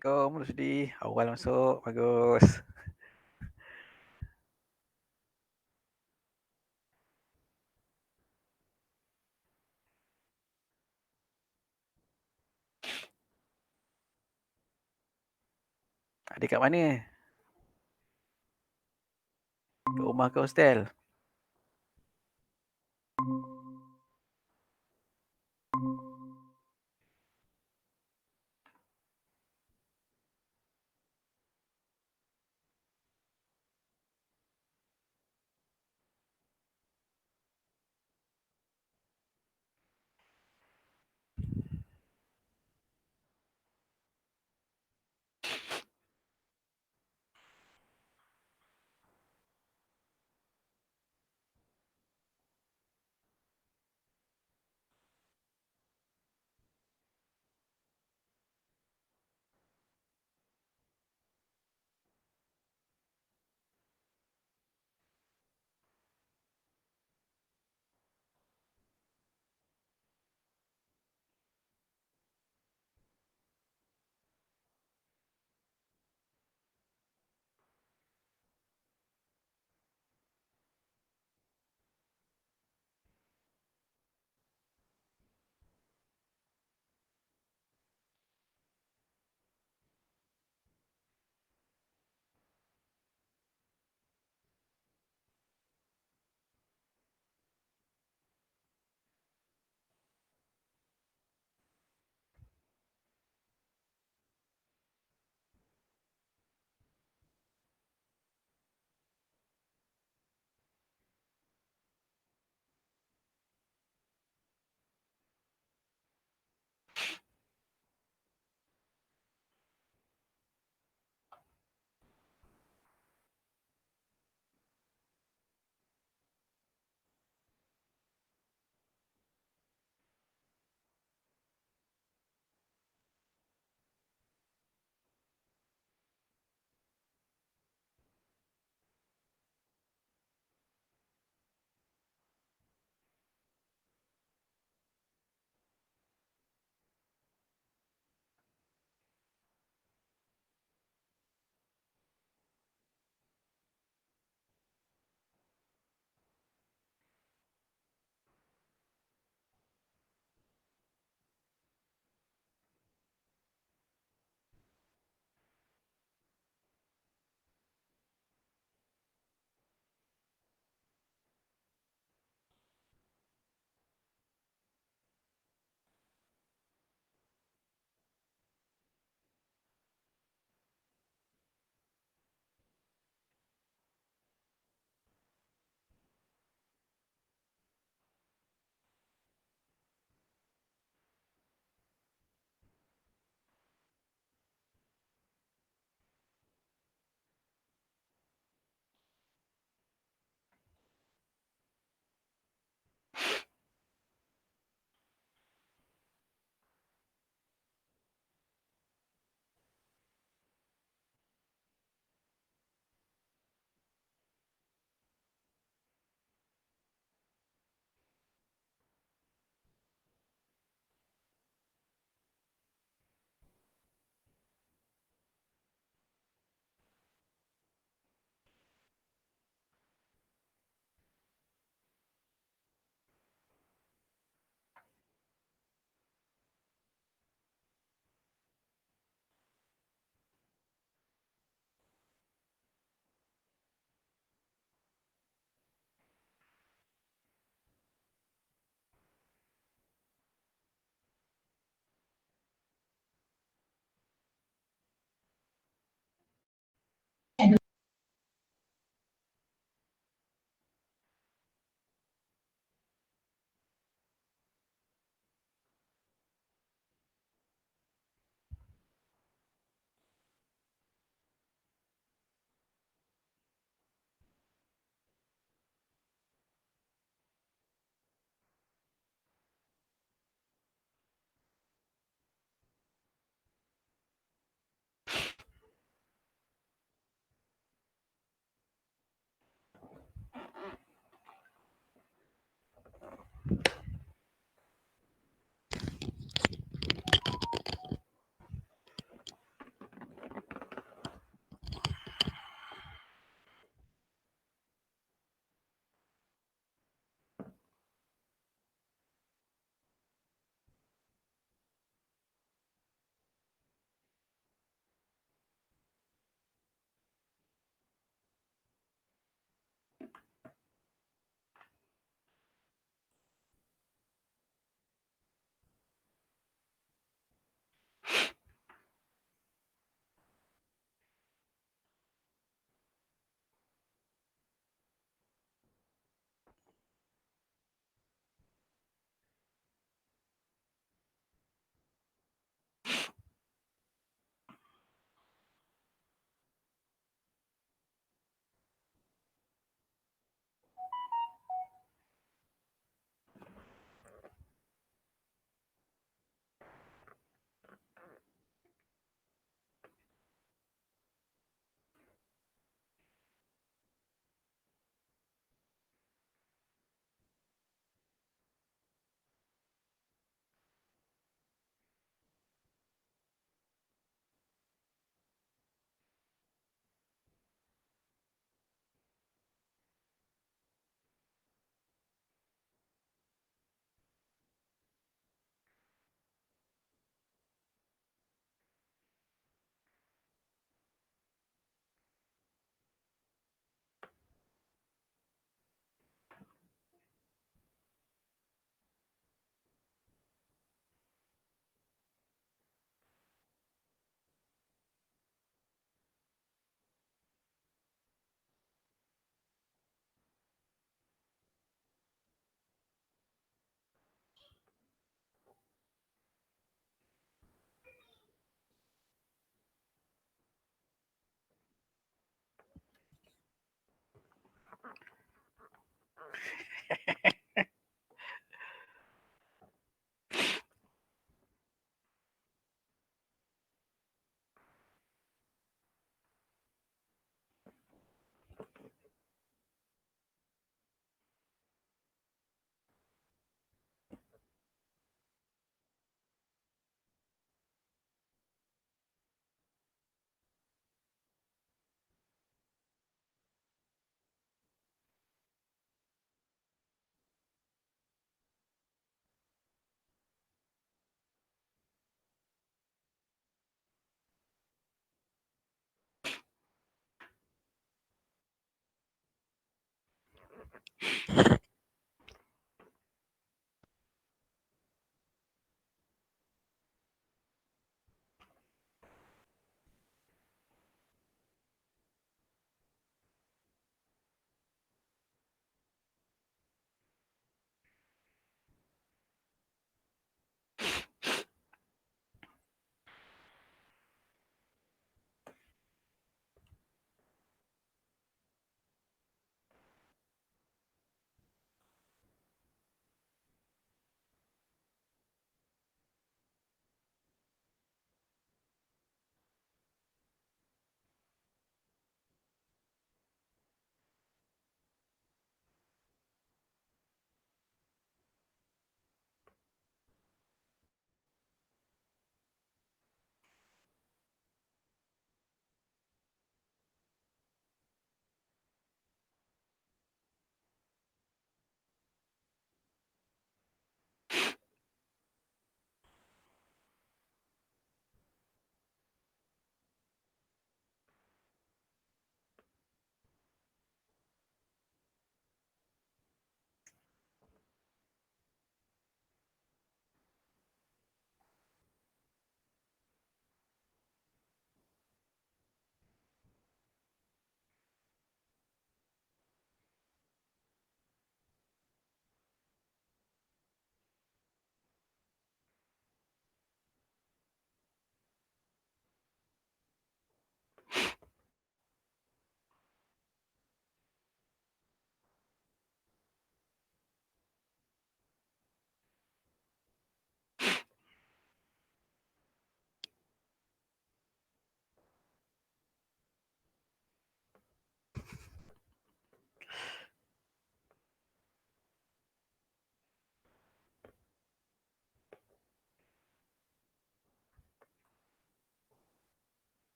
Assalamualaikum Rusdi. Awal masuk. Bagus. Adik kat mana? Kat rumah ke hostel?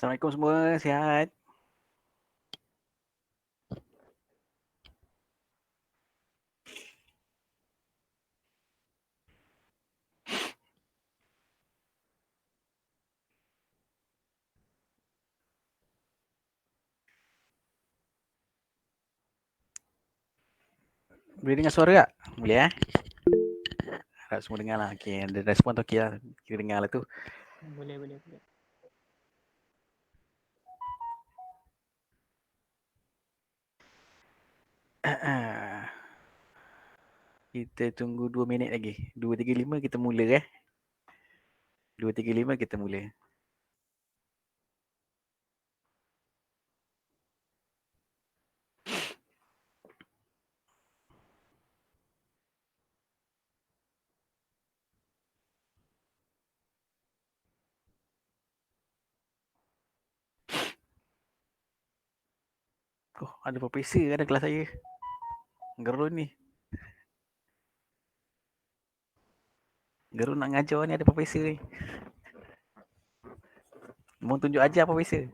Assalamualaikum semua, sihat? Boleh dengar suara tak? Boleh ya? Harap semua dengar lah. Okay, ada respon tu okay lah. Kita dengar lah tu. Boleh. Kita tunggu 2 minit lagi. 2.35 kita mula 2.35 kita mula. Oh, ada profesor ada kelas saya. Gerun ni. Gerun nak ngajar ni ada profesor ni. Mau tunjuk ajar profesor.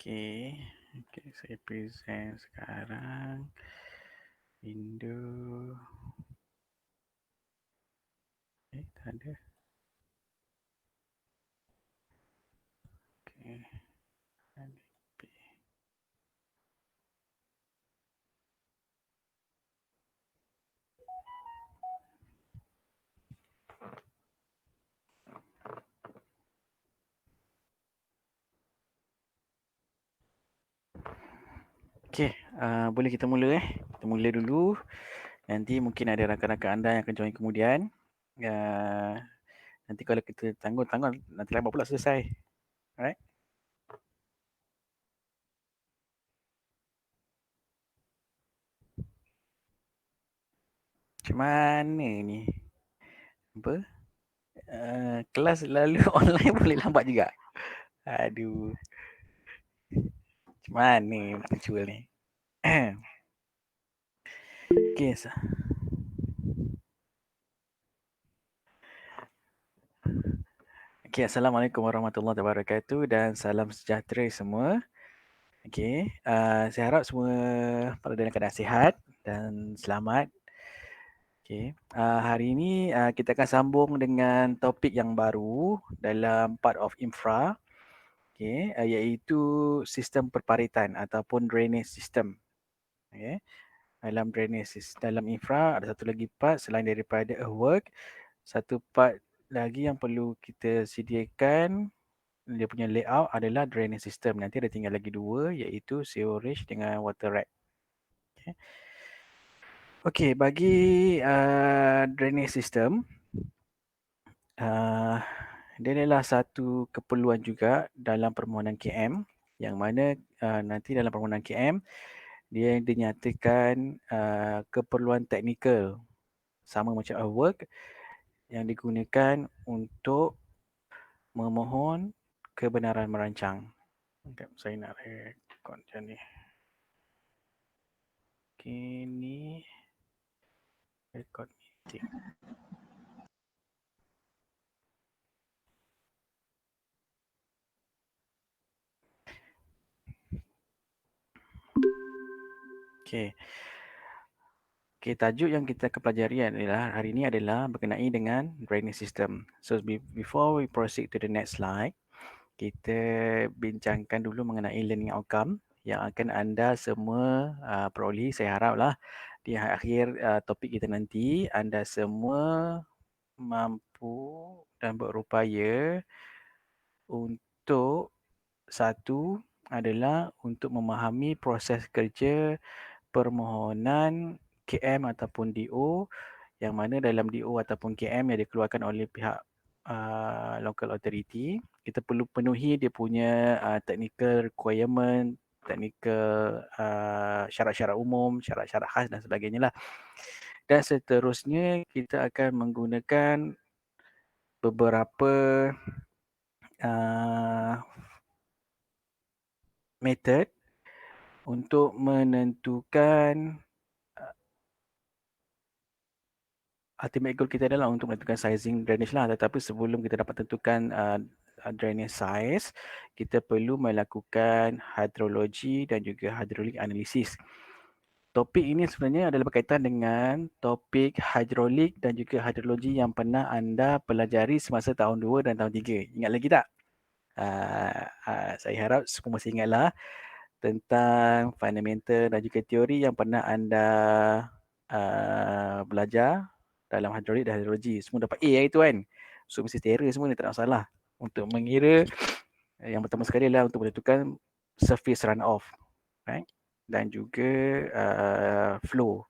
Okay. Okay, saya present sekarang. Window. Tak ada. Okay. Okay, boleh kita mula Kita mula dulu. Nanti mungkin ada rakan-rakan anda yang akan join kemudian. Nanti kalau kita tanggung-tanggung, nanti lama pula selesai. Alright? Macam mana ni? Apa? Kelas lalu online boleh lambat juga. Aduh. Macam mana muncul ni? Okay, Okay, Assalamualaikum warahmatullahi wabarakatuh dan salam sejahtera semua. Okay, saya harap semua pada dalam keadaan sihat dan selamat. Okay, hari ini kita akan sambung dengan topik yang baru dalam part of infra, okay, iaitu sistem perparitan ataupun drainage system. Okay, dalam infra ada satu lagi part selain daripada earthwork, satu part lagi yang perlu kita sediakan dia punya layout adalah drainage system. Nanti ada tinggal lagi dua iaitu sewerage dengan water rat. Okay. Okey, bagi drainage system, dia adalah satu keperluan juga dalam permohonan KM yang mana nanti dalam permohonan KM dia dinyatakan keperluan teknikal sama macam earthwork yang digunakan untuk memohon kebenaran merancang. Okay, saya nak rekod macam ni. Okay, ni rekod meeting. Okay. Okay, tajuk yang kita akan pelajari adalah hari ini adalah berkenai dengan drainage system. So before we proceed to the next slide, kita bincangkan dulu mengenai learning outcome yang akan anda semua peroleh. Saya haraplah di akhir topik kita nanti anda semua mampu dan berupaya untuk satu adalah untuk memahami proses kerja permohonan KM ataupun DO yang mana dalam DO ataupun KM yang dikeluarkan oleh pihak local authority, kita perlu penuhi dia punya technical requirement, technical syarat-syarat umum, syarat-syarat khas dan sebagainya lah. Dan seterusnya kita akan menggunakan beberapa method untuk menentukan ultimate goal kita adalah untuk menentukan sizing drainage lah, tetapi sebelum kita dapat tentukan drainage size, kita perlu melakukan hidrologi dan juga hydraulic analysis. Topik ini sebenarnya adalah berkaitan dengan topik hidrolik dan juga hidrologi yang pernah anda pelajari semasa tahun 2 dan tahun 3. Ingat lagi tak? Saya harap semua masih ingatlah tentang fundamental dan juga teori yang pernah anda belajar dalam hidrolik dan hidrologi. Semua dapat A itu kan. So mesti terror semua ni tak ada masalah. Untuk mengira yang pertama sekali adalah untuk menentukan surface runoff, right? Dan juga flow.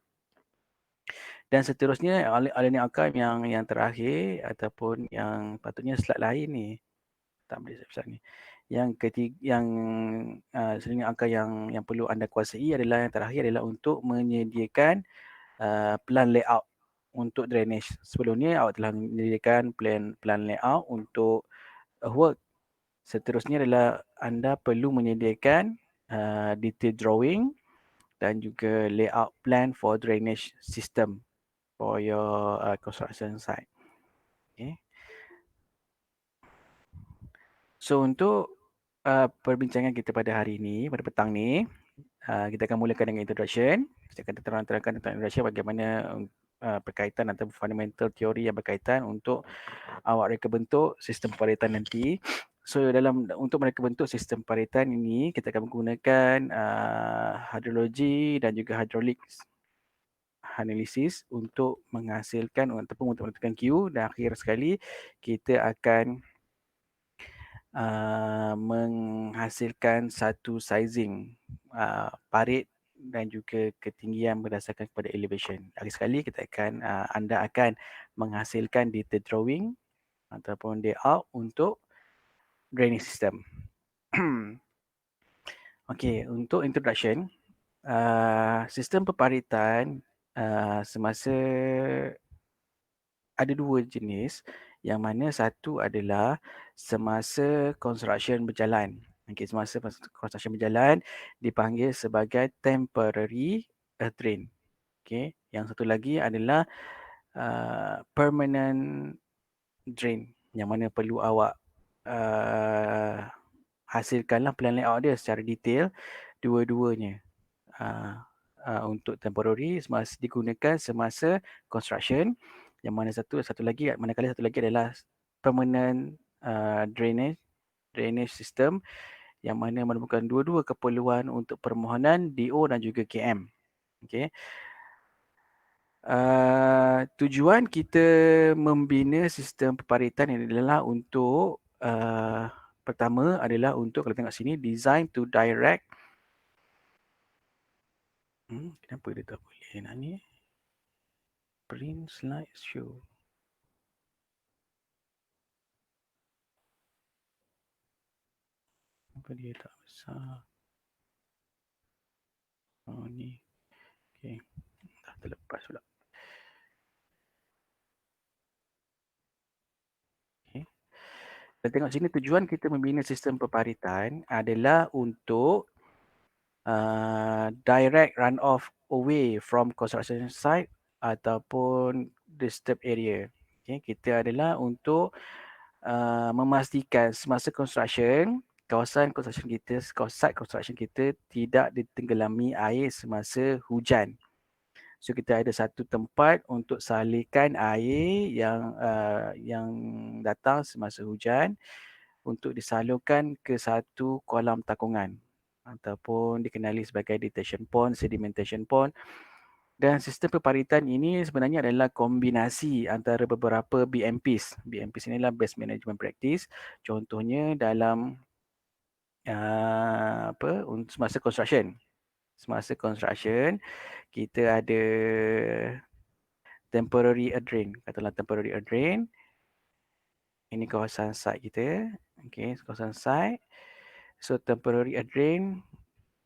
Dan seterusnya aliran akar yang terakhir ataupun yang patutnya slide lain ni. Tak boleh slide ni. Yang ketiga, yang salinan angka yang perlu anda kuasai adalah yang terakhir adalah untuk menyediakan plan layout untuk drainage. Sebelum ni awak telah menyediakan plan layout untuk work. Seterusnya adalah anda perlu menyediakan detail drawing dan juga layout plan for drainage system for your construction site. Okay. So untuk perbincangan kita pada hari ini, pada petang ni. Kita akan mulakan dengan introduction. Kita akan terangkan tentang introduction bagaimana berkaitan atau fundamental teori yang berkaitan untuk awak reka bentuk sistem paritan nanti. So untuk mereka bentuk sistem paritan ini, kita akan menggunakan hidrologi dan juga hydraulic analisis untuk menghasilkan ataupun untuk menentukan Q, dan akhir sekali kita akan menghasilkan satu sizing parit dan juga ketinggian berdasarkan kepada elevation. Akhir sekali anda akan menghasilkan detail drawing ataupun layout untuk drainage system. Okey, untuk introduction, sistem peparitan semasa ada dua jenis, yang mana satu adalah semasa construction berjalan. Okey, semasa construction berjalan dipanggil sebagai temporary earth drain. Okey, yang satu lagi adalah permanent drain, yang mana perlu awak hasilkanlah plan layout dia secara detail dua-duanya. Untuk temporary digunakan semasa construction, yang mana satu lagi adalah permanent drainage system, yang mana merupakan dua-dua keperluan untuk permohonan DO dan juga KM. Okey. Tujuan kita membina sistem peparitan ini adalah untuk pertama adalah untuk, kalau tengok sini, design to direct. Kenapa dia tak boleh nak ni? Print slide show. Kenapa dia tak besar? Oh ni. Okay. Dah terlepas pula. Okay. Kita tengok sini, tujuan kita membina sistem peparitan adalah untuk direct runoff away from construction site ataupun disturbed area. Okay. Kita adalah untuk memastikan semasa construction, site construction kita tidak ditenggelami air semasa hujan. So kita ada satu tempat untuk salurkan air yang datang semasa hujan untuk disalurkan ke satu kolam takungan ataupun dikenali sebagai detention pond, sedimentation pond. Dan sistem peparitan ini sebenarnya adalah kombinasi antara beberapa BMPs. BMPs inilah Best Management Practice. Contohnya dalam semasa construction. Semasa construction, kita ada temporary drain. Katakanlah temporary drain. Ini kawasan site kita. Okey, kawasan site. So temporary drain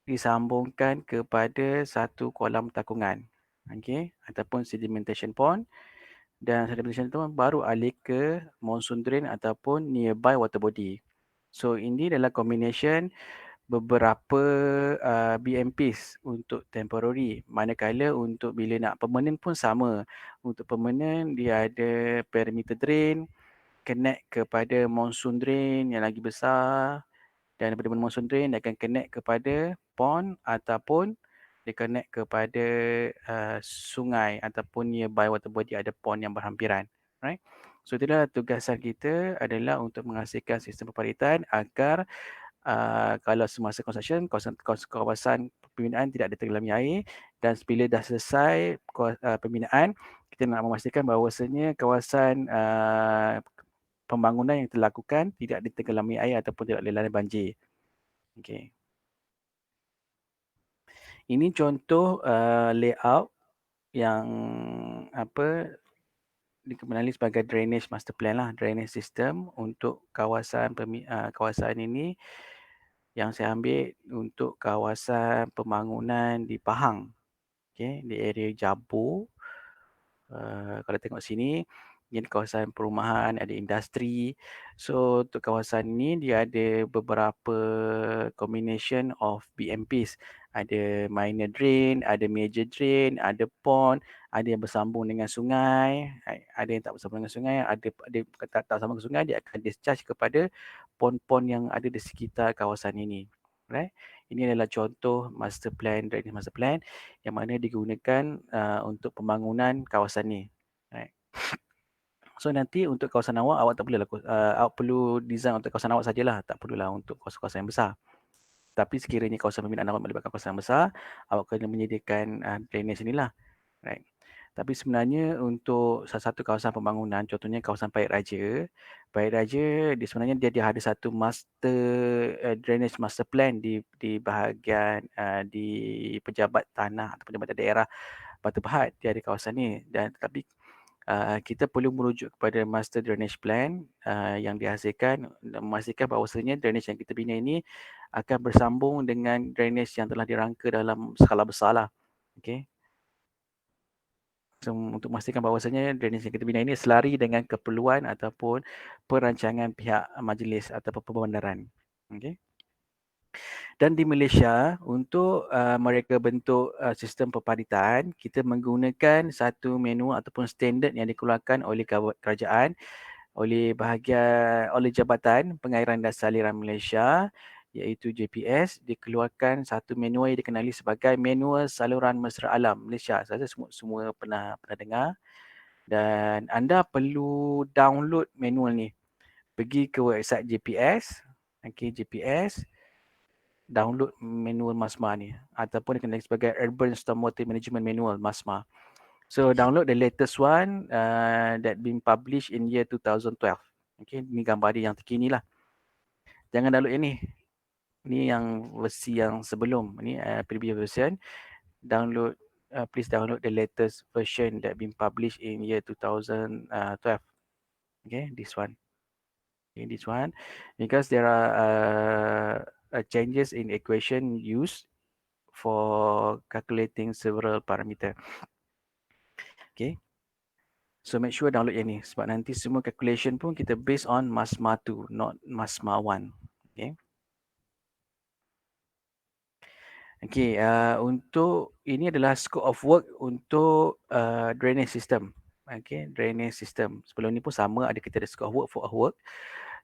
disambungkan kepada satu kolam takungan. Okey, ataupun sedimentation pond. Dan sedimentation pond baru alih ke monsoon drain ataupun nearby water body. So ini adalah combination beberapa BMPs untuk temporary. Manakala untuk bila nak permanent pun sama. Untuk permanent dia ada perimeter drain, connect kepada monsoon drain yang lagi besar, dan daripada monsoon drain dia akan connect kepada pond ataupun dia connect kepada sungai ataupun nearby water body ada pond yang berhampiran. Right? So itulah tugasan kita adalah untuk menghasilkan sistem peparitan agar kalau semasa construction, kawasan pembinaan tidak ditenggelami air, dan bila dah selesai pembinaan, kita nak memastikan bahawasanya kawasan pembangunan yang dilakukan tidak ditenggelami air ataupun tidak dilanda banjir. Okay. Ini contoh layout yang dikenali sebagai drainage master plan lah, drainage system untuk kawasan ini yang saya ambil untuk kawasan pembangunan di Pahang. Okay, di area Jabur. Kalau tengok sini, ini kawasan perumahan, ada industri. So untuk kawasan ini dia ada beberapa combination of BMPs. Ada minor drain, ada major drain, ada pond, ada yang bersambung dengan sungai, ada yang tak bersambung dengan sungai, ada tak bersambung dengan sungai, dia akan discharge kepada pon-pon yang ada di sekitar kawasan ini. Right? Ini adalah contoh master plan, drainage master plan yang mana digunakan untuk pembangunan kawasan ni. Right? So nanti untuk kawasan awak tak perlulah awak perlu design untuk kawasan awak sajalah, tak perlulah untuk kawasan-kawasan yang besar. Tapi sekiranya kawasan pembinaan awak melibatkan kawasan yang besar, awak kena menyediakan drainage inilah. Right. Tapi sebenarnya untuk salah satu kawasan pembangunan, contohnya kawasan Pahit Raja. Pahit Raja sebenarnya dia ada satu master drainage master plan di bahagian di pejabat tanah atau pejabat daerah Batu Pahat. Dia ada kawasan ni, dan tetapi kita perlu merujuk kepada master drainage plan yang dihasilkan dan memastikan bahawasanya drainage yang kita bina ini akan bersambung dengan drainage yang telah dirangka dalam skala besar lah. Okay. So, untuk memastikan bahawasanya drainage yang kita bina ini selari dengan keperluan ataupun perancangan pihak majlis ataupun pembandaran. Okay. Dan di Malaysia, untuk mereka bentuk sistem perpaditan, kita menggunakan satu manual ataupun standard yang dikeluarkan oleh kerajaan, oleh Jabatan Pengairan dan Saliran Malaysia, iaitu JPS, dikeluarkan satu manual yang dikenali sebagai Manual Saluran Mesra Alam Malaysia. Saya rasa semua pernah dengar. Dan anda perlu download manual ni. Pergi ke website JPS, JPS, download manual MASMA ni, ataupun dikenali sebagai Urban Stormwater Management Manual MASMA. So download the latest one that been published in year 2012. Ni gambar dia yang terkini lah. Jangan download yang ni. Ni yang versi yang sebelum. Ni previous version. Please download the latest version that been published in year 2012. This one. This one, because there are changes in equation used for calculating several parameter. Okay. So make sure download yang ni, sebab nanti semua calculation pun kita based on MASMA 2, not MASMA 1. Okay. Okay, untuk ini adalah scope of work untuk drainage system. Okay, drainage system. Sebelum ni pun sama, kita ada scope of work, flow of work.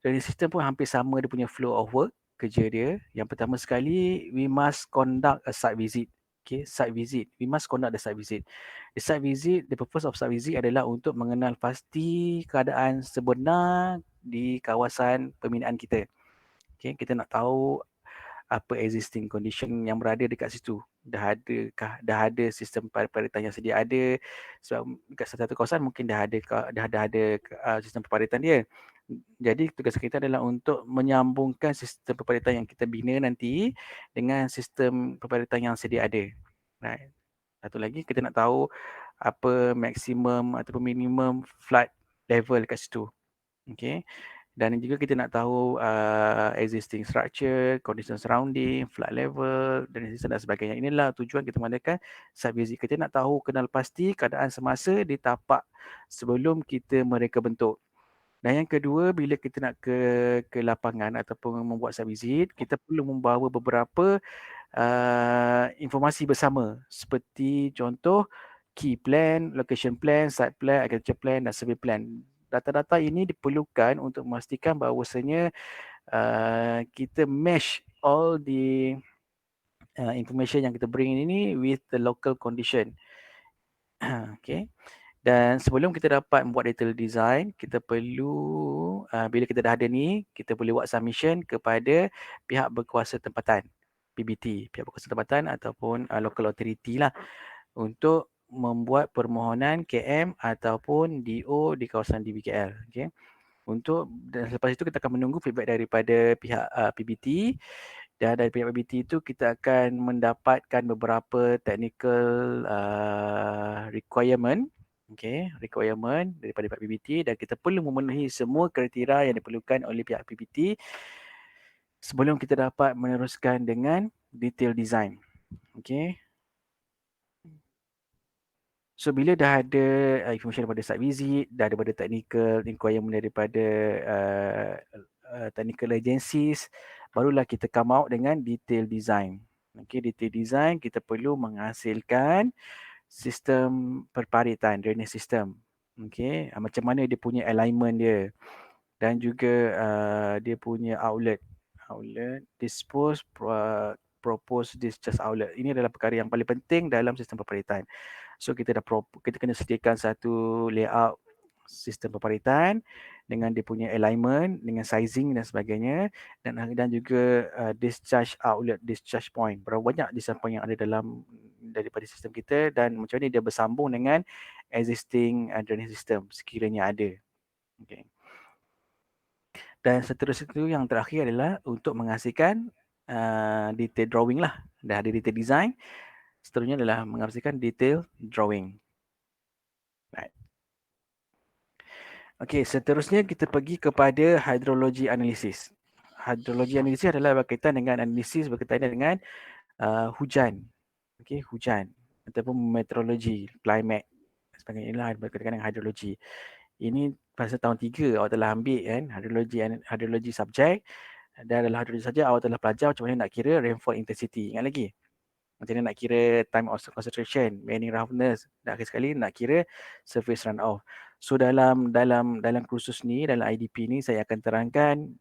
Drainage system pun hampir sama, dia punya flow of work, kerja dia. Yang pertama sekali, we must conduct a site visit. Okay, site visit. We must conduct the site visit. The site visit, the purpose of site visit adalah untuk mengenal pasti keadaan sebenar di kawasan pembinaan kita. Okay, kita nak tahu apa existing condition yang berada dekat situ. Dah ada sistem perpaditan yang sedia ada. Sebab dekat satu kawasan mungkin dah ada sistem perpaditan dia. Jadi tugas kita adalah untuk menyambungkan sistem perpaditan yang kita bina nanti dengan sistem perpaditan yang sedia ada. Right. Satu lagi, kita nak tahu apa maksimum ataupun minimum flood level kat situ. Okay. Dan juga kita nak tahu existing structure, condition surrounding, flood level, dan sebagainya. Inilah tujuan kita mengadakan site visit. Kita nak tahu, kenal pasti keadaan semasa di tapak sebelum kita mereka bentuk. Dan yang kedua, bila kita nak ke lapangan ataupun membuat site visit, kita perlu membawa beberapa informasi bersama, seperti contoh key plan, location plan, site plan, architecture plan dan survey plan. Data-data ini diperlukan untuk memastikan bahawasanya kita mesh all the information yang kita bring ini with the local condition. Okay. Dan sebelum kita dapat membuat detail design, kita perlu, bila kita dah ada ni, kita boleh buat submission kepada pihak berkuasa tempatan, PBT, pihak berkuasa tempatan ataupun local authority lah, untuk membuat permohonan KM ataupun DO di kawasan DBKL. Okay. Dan selepas itu kita akan menunggu feedback daripada pihak PBT, dan dari pihak PBT itu kita akan mendapatkan beberapa technical requirement, requirement daripada pihak PBT, dan kita perlu memenuhi semua kriteria yang diperlukan oleh pihak PBT sebelum kita dapat meneruskan dengan detail design. Okay. So bila dah ada information daripada site visit, dah ada daripada technical requirement daripada technical agencies, barulah kita come out dengan detail design. Okay, detail design kita perlu menghasilkan sistem perpaditan, drainage system. Okay, macam mana dia punya alignment dia. dan juga dia punya outlet dispose, propose, discharge outlet. Ini adalah perkara yang paling penting dalam sistem peperitan. So kita kena sediakan satu layout sistem peperitan dengan dia punya alignment, dengan sizing dan sebagainya, dan juga discharge outlet, discharge point. Berapa banyak discharge point yang ada dalam daripada sistem kita dan macam mana dia bersambung dengan existing drainage system sekiranya ada. Okay. Dan seterusnya itu yang terakhir adalah untuk menghasilkan detail drawing lah. Dah ada detail design. Seterusnya adalah menghasilkan detail drawing. Right. Okey, seterusnya kita pergi kepada hydrology analysis. Hydrology analysis adalah berkaitan dengan analisis berkaitan dengan hujan. Okey, hujan ataupun meteorologi, climate sebagainya lah berkaitan dengan hydrology. Ini pada tahun 3 awak telah ambil kan hydrology subject, dan dalam hydrology saja awak telah belajar macam mana nak kira rainfall intensity. Ingat lagi? Macam mana nak kira time of concentration, meaning roughness, dan akhir sekali nak kira surface runoff. So dalam kursus ni, dalam IDP ni saya akan terangkan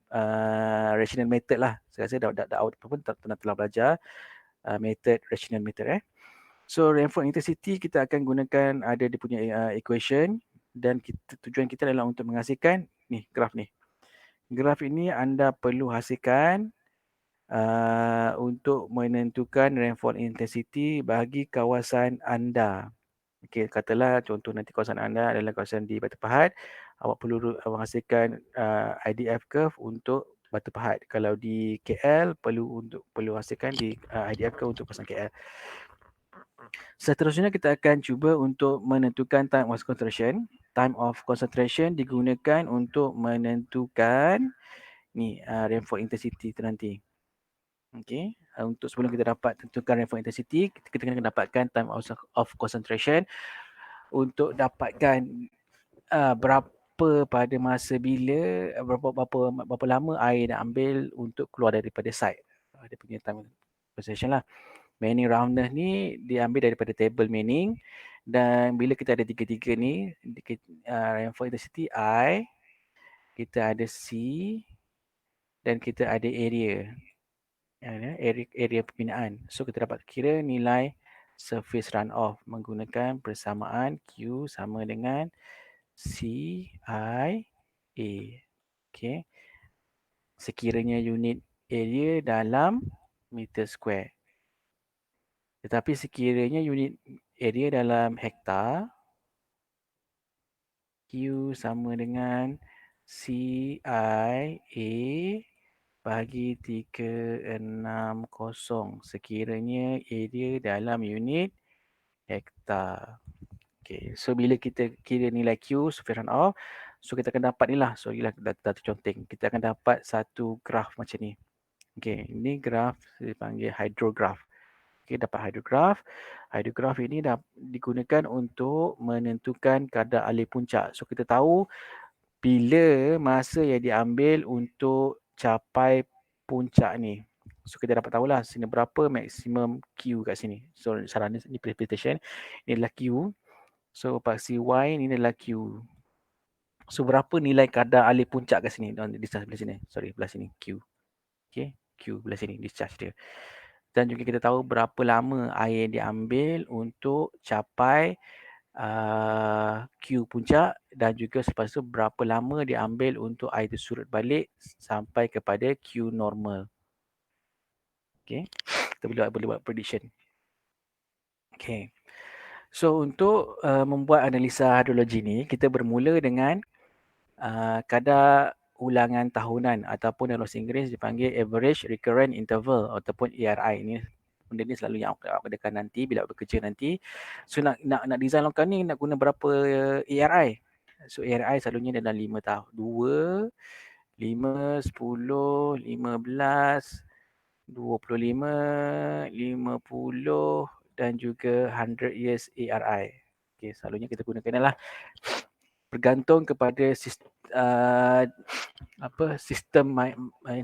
rational method lah. Saya rasa dah awak pun telah belajar method, rational method. So rainfall intensity kita akan gunakan ada dia punya equation, dan tujuan kita adalah untuk menghasilkan ni graf ni. Graf ini anda perlu hasilkan untuk menentukan rainfall intensity bagi kawasan anda. Okey, katalah contoh nanti kawasan anda adalah kawasan di Batu Pahat, awak perlu menghasilkan IDF curve untuk Batu Pahat. Kalau di KL perlu hasilkan di IDF curve untuk kawasan KL. Seterusnya kita akan cuba untuk menentukan time of concentration. Time of concentration digunakan untuk menentukan ni rainfall intensity tu nanti. Okey, untuk sebelum kita dapat tentukan rainfall intensity, kita kena dapatkan time of concentration untuk dapatkan berapa pada masa bila, berapa lama air nak ambil untuk keluar daripada site. Dia punya time concentration lah. Meaning roundness ni diambil daripada table meaning, dan bila kita ada tiga-tiga ni, rainfall intensity I, kita ada C, dan kita ada area. Area pembinaan. So kita dapat kira nilai surface runoff menggunakan persamaan Q sama dengan CI A. Okay. Sekiranya unit area dalam meter square. Tetapi sekiranya unit area dalam hektar, Q sama dengan CI A bagi 360 sekiranya area dalam unit hektar. Okay, so bila kita kira nilai Q, surface runoff, so kita akan dapat ni lah, sorry lah dah terconteng. Kita akan dapat satu graf macam ni. Okay, ini graf dipanggil hydrograph. Okay, dapat hydrograph. Hydrograph ini dah digunakan untuk menentukan kadar alir puncak. So kita tahu bila masa yang diambil untuk capai puncak ni. So kita dapat tahulah sini berapa maksimum Q kat sini. So saran ni precipitation, ini adalah Q. So paksi Y ni adalah Q. So berapa nilai kadar alir puncak kat sini? Discharge belah sini. Sorry, belah sini Q. Okay, Q belah sini discharge dia. Dan juga kita tahu berapa lama air diambil untuk capai Q puncak, dan juga selepas tu berapa lama diambil untuk air itu surut balik sampai kepada Q normal. Okay, kita boleh buat prediction. Okay, so untuk membuat analisa hidrologi ni, kita bermula dengan kadar ulangan tahunan ataupun dalam bahasa Inggeris dipanggil average recurrent interval ataupun ARI. Ini benda ni selalu yang awak gunakan nanti bila awak bekerja nanti. So nak design longkang ni nak guna berapa ARI? So ARI selalunya dalam 5 tahun. 2, 5, 10, 15, 25, 50 dan juga 100 years ARI. Okay, selalunya kita gunakan lah. Bergantung kepada sistem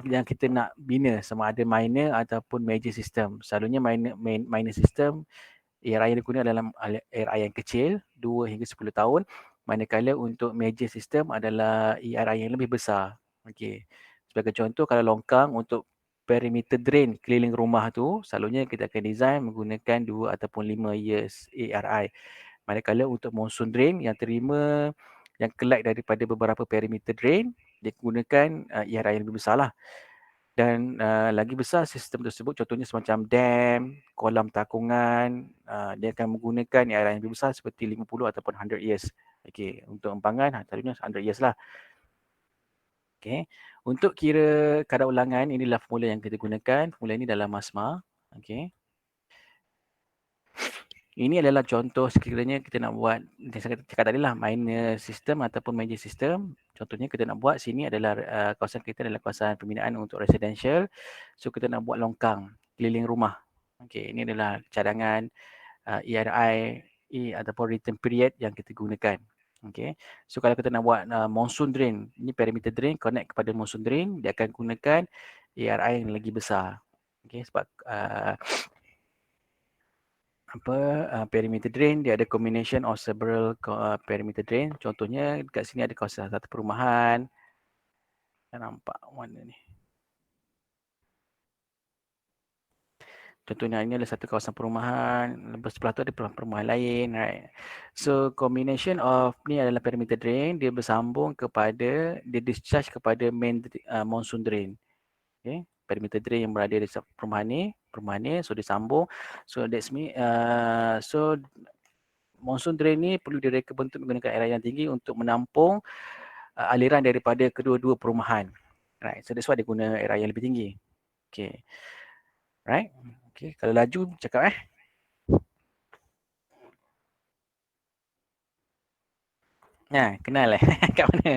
yang kita nak bina, sama ada minor ataupun major system. Selalunya minor system ARI yang digunakan dalam ARI yang kecil 2 hingga 10 tahun, Manakala untuk major system adalah ERI yang lebih besar. Okey. Sebagai contoh, kalau longkang untuk perimeter drain keliling rumah tu, selalunya kita akan design menggunakan 2 ataupun 5 years ERI. Manakala untuk monsoon drain yang terima yang collect daripada beberapa perimeter drain, dia gunakan ERI yang lebih besar lah. Dan lagi besar sistem tersebut, contohnya semacam dam, kolam takungan, dia akan menggunakan ERI yang lebih besar seperti 50 ataupun 100 years. Okey, untuk empangan selalunya 100 years lah. Okey. Untuk kira kadar ulangan, inilah formula yang kita gunakan. Formula ini dalam MASMA. Okey. Ini adalah contoh sekiranya kita nak buat, saya cakap tadi lah, minor system ataupun major system. Contohnya kita nak buat sini adalah kawasan kita adalah kawasan pembinaan untuk residential. So kita nak buat longkang keliling rumah. Okey, ini adalah cadangan ERI ataupun return period yang kita gunakan. Okey. So kalau kita nak buat monsoon drain, ini perimeter drain connect kepada monsoon drain, dia akan gunakan ERI yang lagi besar. Okey, sebab perimeter drain dia ada combination of several perimeter drain. Contohnya dekat sini ada kawasan satu perumahan. Dah nampak mana ni? Contohnya ini adalah satu kawasan perumahan, lepas sebelah tu ada perumahan lain, right? So combination of ni adalah perimeter drain, dia bersambung kepada, dia discharge kepada main monsoon drain. Okay? Perimeter drain yang berada di perumahan ni, so disambung. So that's me. So monsoon drain ni perlu direka bentuk menggunakan air yang tinggi untuk menampung aliran daripada kedua-dua perumahan. Right. So that's why dia guna air yang lebih tinggi. Okay. Right. Okay. Kalau laju cakap kenal kat mana?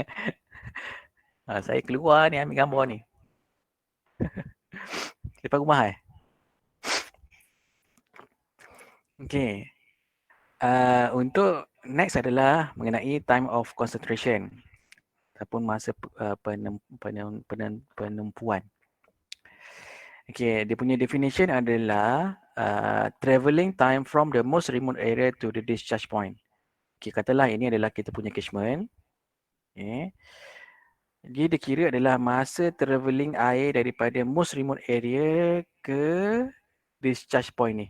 Saya keluar ni ambil gambar ni. Depan rumah Okay. Untuk next adalah mengenai time of concentration ataupun masa penempuan. Okay, dia punya definition adalah travelling time from the most remote area to the discharge point. Okay, katalah ini adalah kita punya catchment. Okay. Dia dikira adalah masa travelling air daripada most remote area ke discharge point ni.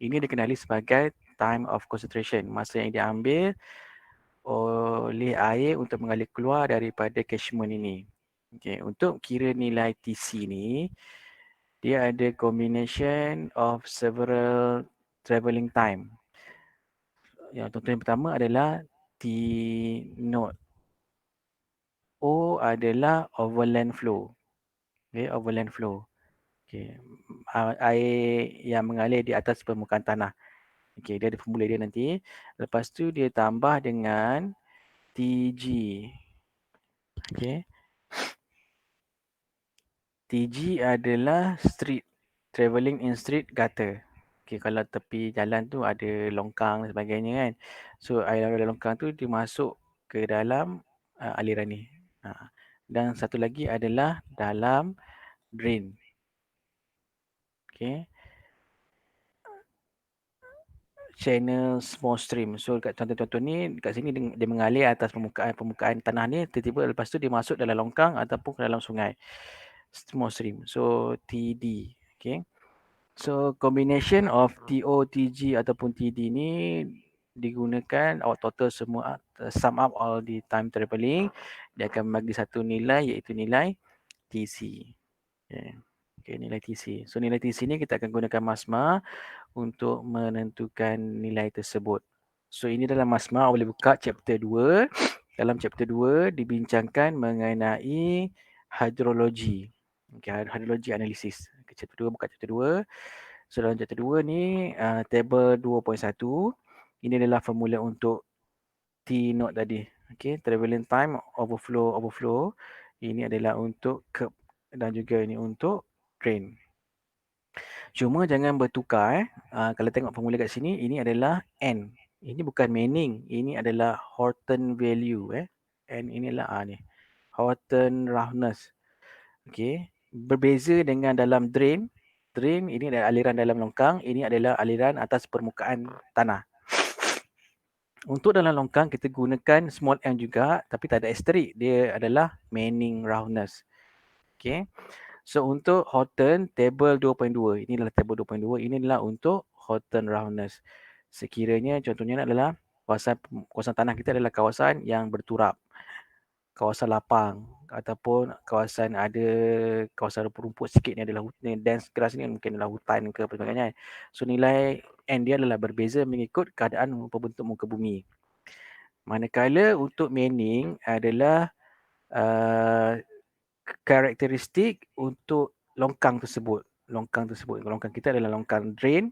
Ini dikenali sebagai time of concentration. Masa yang diambil oleh air untuk mengalir keluar daripada catchment ini. Okay, untuk kira nilai TC ni, dia ada combination of several travelling time. Yang contoh yang pertama adalah T naught. O adalah overland flow. Okay, overland flow. Okay. Air yang mengalir di atas permukaan tanah. Okay, dia ada formula dia nanti. Lepas tu dia tambah dengan TG. Okay. TG adalah street, travelling in street gutter. Okay, kalau tepi jalan tu ada longkang dan sebagainya kan. So air dari longkang tu dia masuk ke dalam aliran ni. Dan satu lagi adalah dalam drain. Okay. Channel small stream. So kat contoh-contoh ni, kat sini dia mengalir atas permukaan tanah ni, tiba-tiba lepas tu dia masuk dalam longkang ataupun ke dalam sungai. Small stream. So TD. Okay. So combination of TO, TG ataupun TD ni digunakan total semua, sum up all the time travelling, dia akan bagi satu nilai iaitu nilai TC. Okay. Okay, nilai TC. So nilai TC ni kita akan gunakan MASMA untuk menentukan nilai tersebut. So ini dalam MASMA, boleh buka chapter 2. Dalam chapter 2 dibincangkan mengenai hidrologi. Okay, hidrologi analisis. Okay, chapter 2, buka chapter 2. So dalam chapter 2 ni, table 2.1. Ini adalah formula untuk T note tadi. Okay, travelling time, overflow. Ini adalah untuk curb dan juga ini untuk drain. Cuma jangan bertukar. Kalau tengok formula kat sini, ini adalah N. Ini bukan Manning. Ini adalah Horton value. N ini adalah ni. Horton roughness. Okay. Berbeza dengan dalam drain. Drain ini adalah aliran dalam longkang. Ini adalah aliran atas permukaan tanah. Untuk dalam longkang kita gunakan small m juga tapi tak ada asterisk. Dia adalah Manning roundness. Okay. So untuk Horton table 2.2. Ini adalah table 2.2. Ini adalah untuk Horton roundness. Sekiranya contohnya adalah kawasan tanah kita adalah kawasan yang berturap. Kawasan lapang ataupun kawasan ada kawasan rumput sikit ni adalah dense grass ni mungkin adalah hutan ke apa sebagainya. So nilai N dia adalah berbeza mengikut keadaan pembentuk muka bumi. Manakala untuk Manning adalah karakteristik untuk longkang tersebut. Longkang kita adalah longkang drain.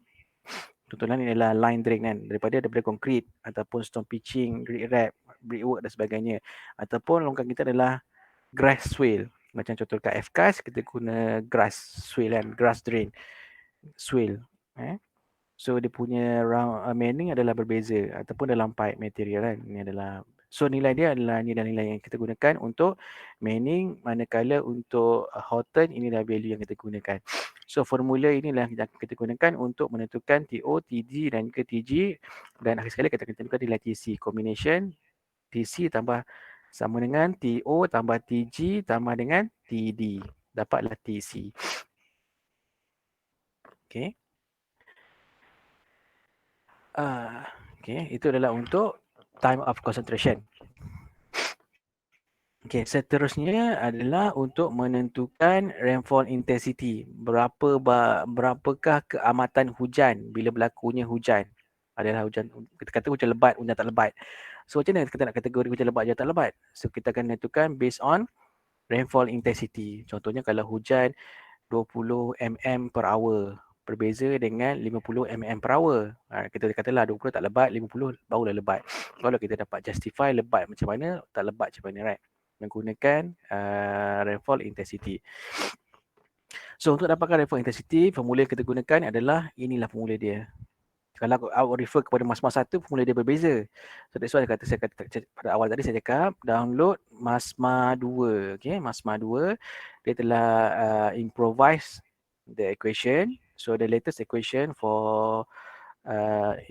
Contohnya ni adalah line drain kan. Daripada konkrit ataupun stone pitching, grid wrap, brickwork dan sebagainya. Ataupun longkang kita adalah grass swale. Macam contoh kat FCAS kita guna grass swale kan. Grass drain. Swale. So dia punya round Manning adalah berbeza ataupun dalam pipe material kan. Ini adalah so nilai dia adalah nilai-nilai yang kita gunakan untuk Manning, manakala untuk Horton inilah value yang kita gunakan. So formula inilah yang kita gunakan untuk menentukan TO, TG dan juga TG dan akhir sekali kita akan tentukan nilai TC. Combination TC tambah sama dengan TO tambah TG tambah dengan TD. Dapatlah TC. Okay. Okay, itu adalah untuk time of concentration. Okay, seterusnya adalah untuk menentukan rainfall intensity. Berapakah keamatan hujan bila berlakunya hujan? Adalah hujan, kita kata hujan lebat, hujan tak lebat. So macam mana kita nak kategori hujan lebat, hujan tak lebat? So kita akan tentukan based on rainfall intensity. Contohnya kalau hujan 20 mm per hour berbeza dengan 50 mm per hour. Kita katalah 20 tak lebat, 50 barulah lebat. Kalau kita dapat justify lebat macam mana, tak lebat macam mana, right? Menggunakan rainfall intensity. So untuk dapatkan rainfall intensity, formula yang kita gunakan adalah inilah formula dia. Kalau aku refer kepada MASMA 1, formula dia berbeza. So that's why saya kata pada awal tadi saya cakap download MASMA 2. Okay, MASMA 2 dia telah improvise the equation. So the latest equation for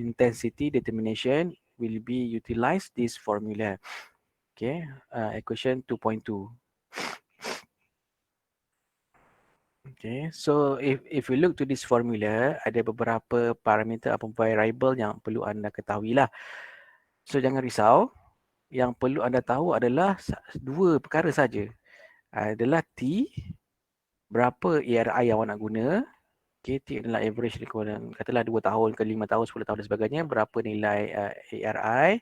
intensity determination will be utilize this formula. Okay, equation 2.2. Okay, so if we look to this formula, ada beberapa parameter atau variable yang perlu anda ketahui lah. So jangan risau, yang perlu anda tahu adalah dua perkara saja. Adalah T, berapa ARI yang awak nak guna. Okay, T adalah average kurang, katalah 2 tahun ke 5 tahun, 10 tahun dan sebagainya. Berapa nilai ARI.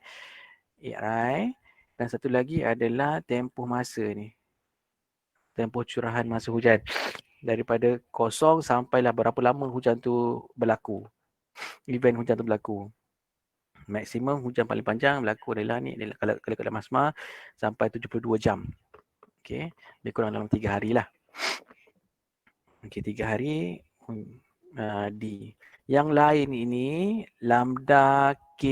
Dan satu lagi adalah tempoh masa ni. Tempoh curahan masa hujan. Daripada kosong sampailah berapa lama hujan tu berlaku. Event hujan tu berlaku. Maksimum hujan paling panjang berlaku adalah ni, kalau MASMA sampai 72 jam. Okay, lebih kurang dalam 3 hari lah. Okay, 3 hari D. Yang lain ini lambda, K,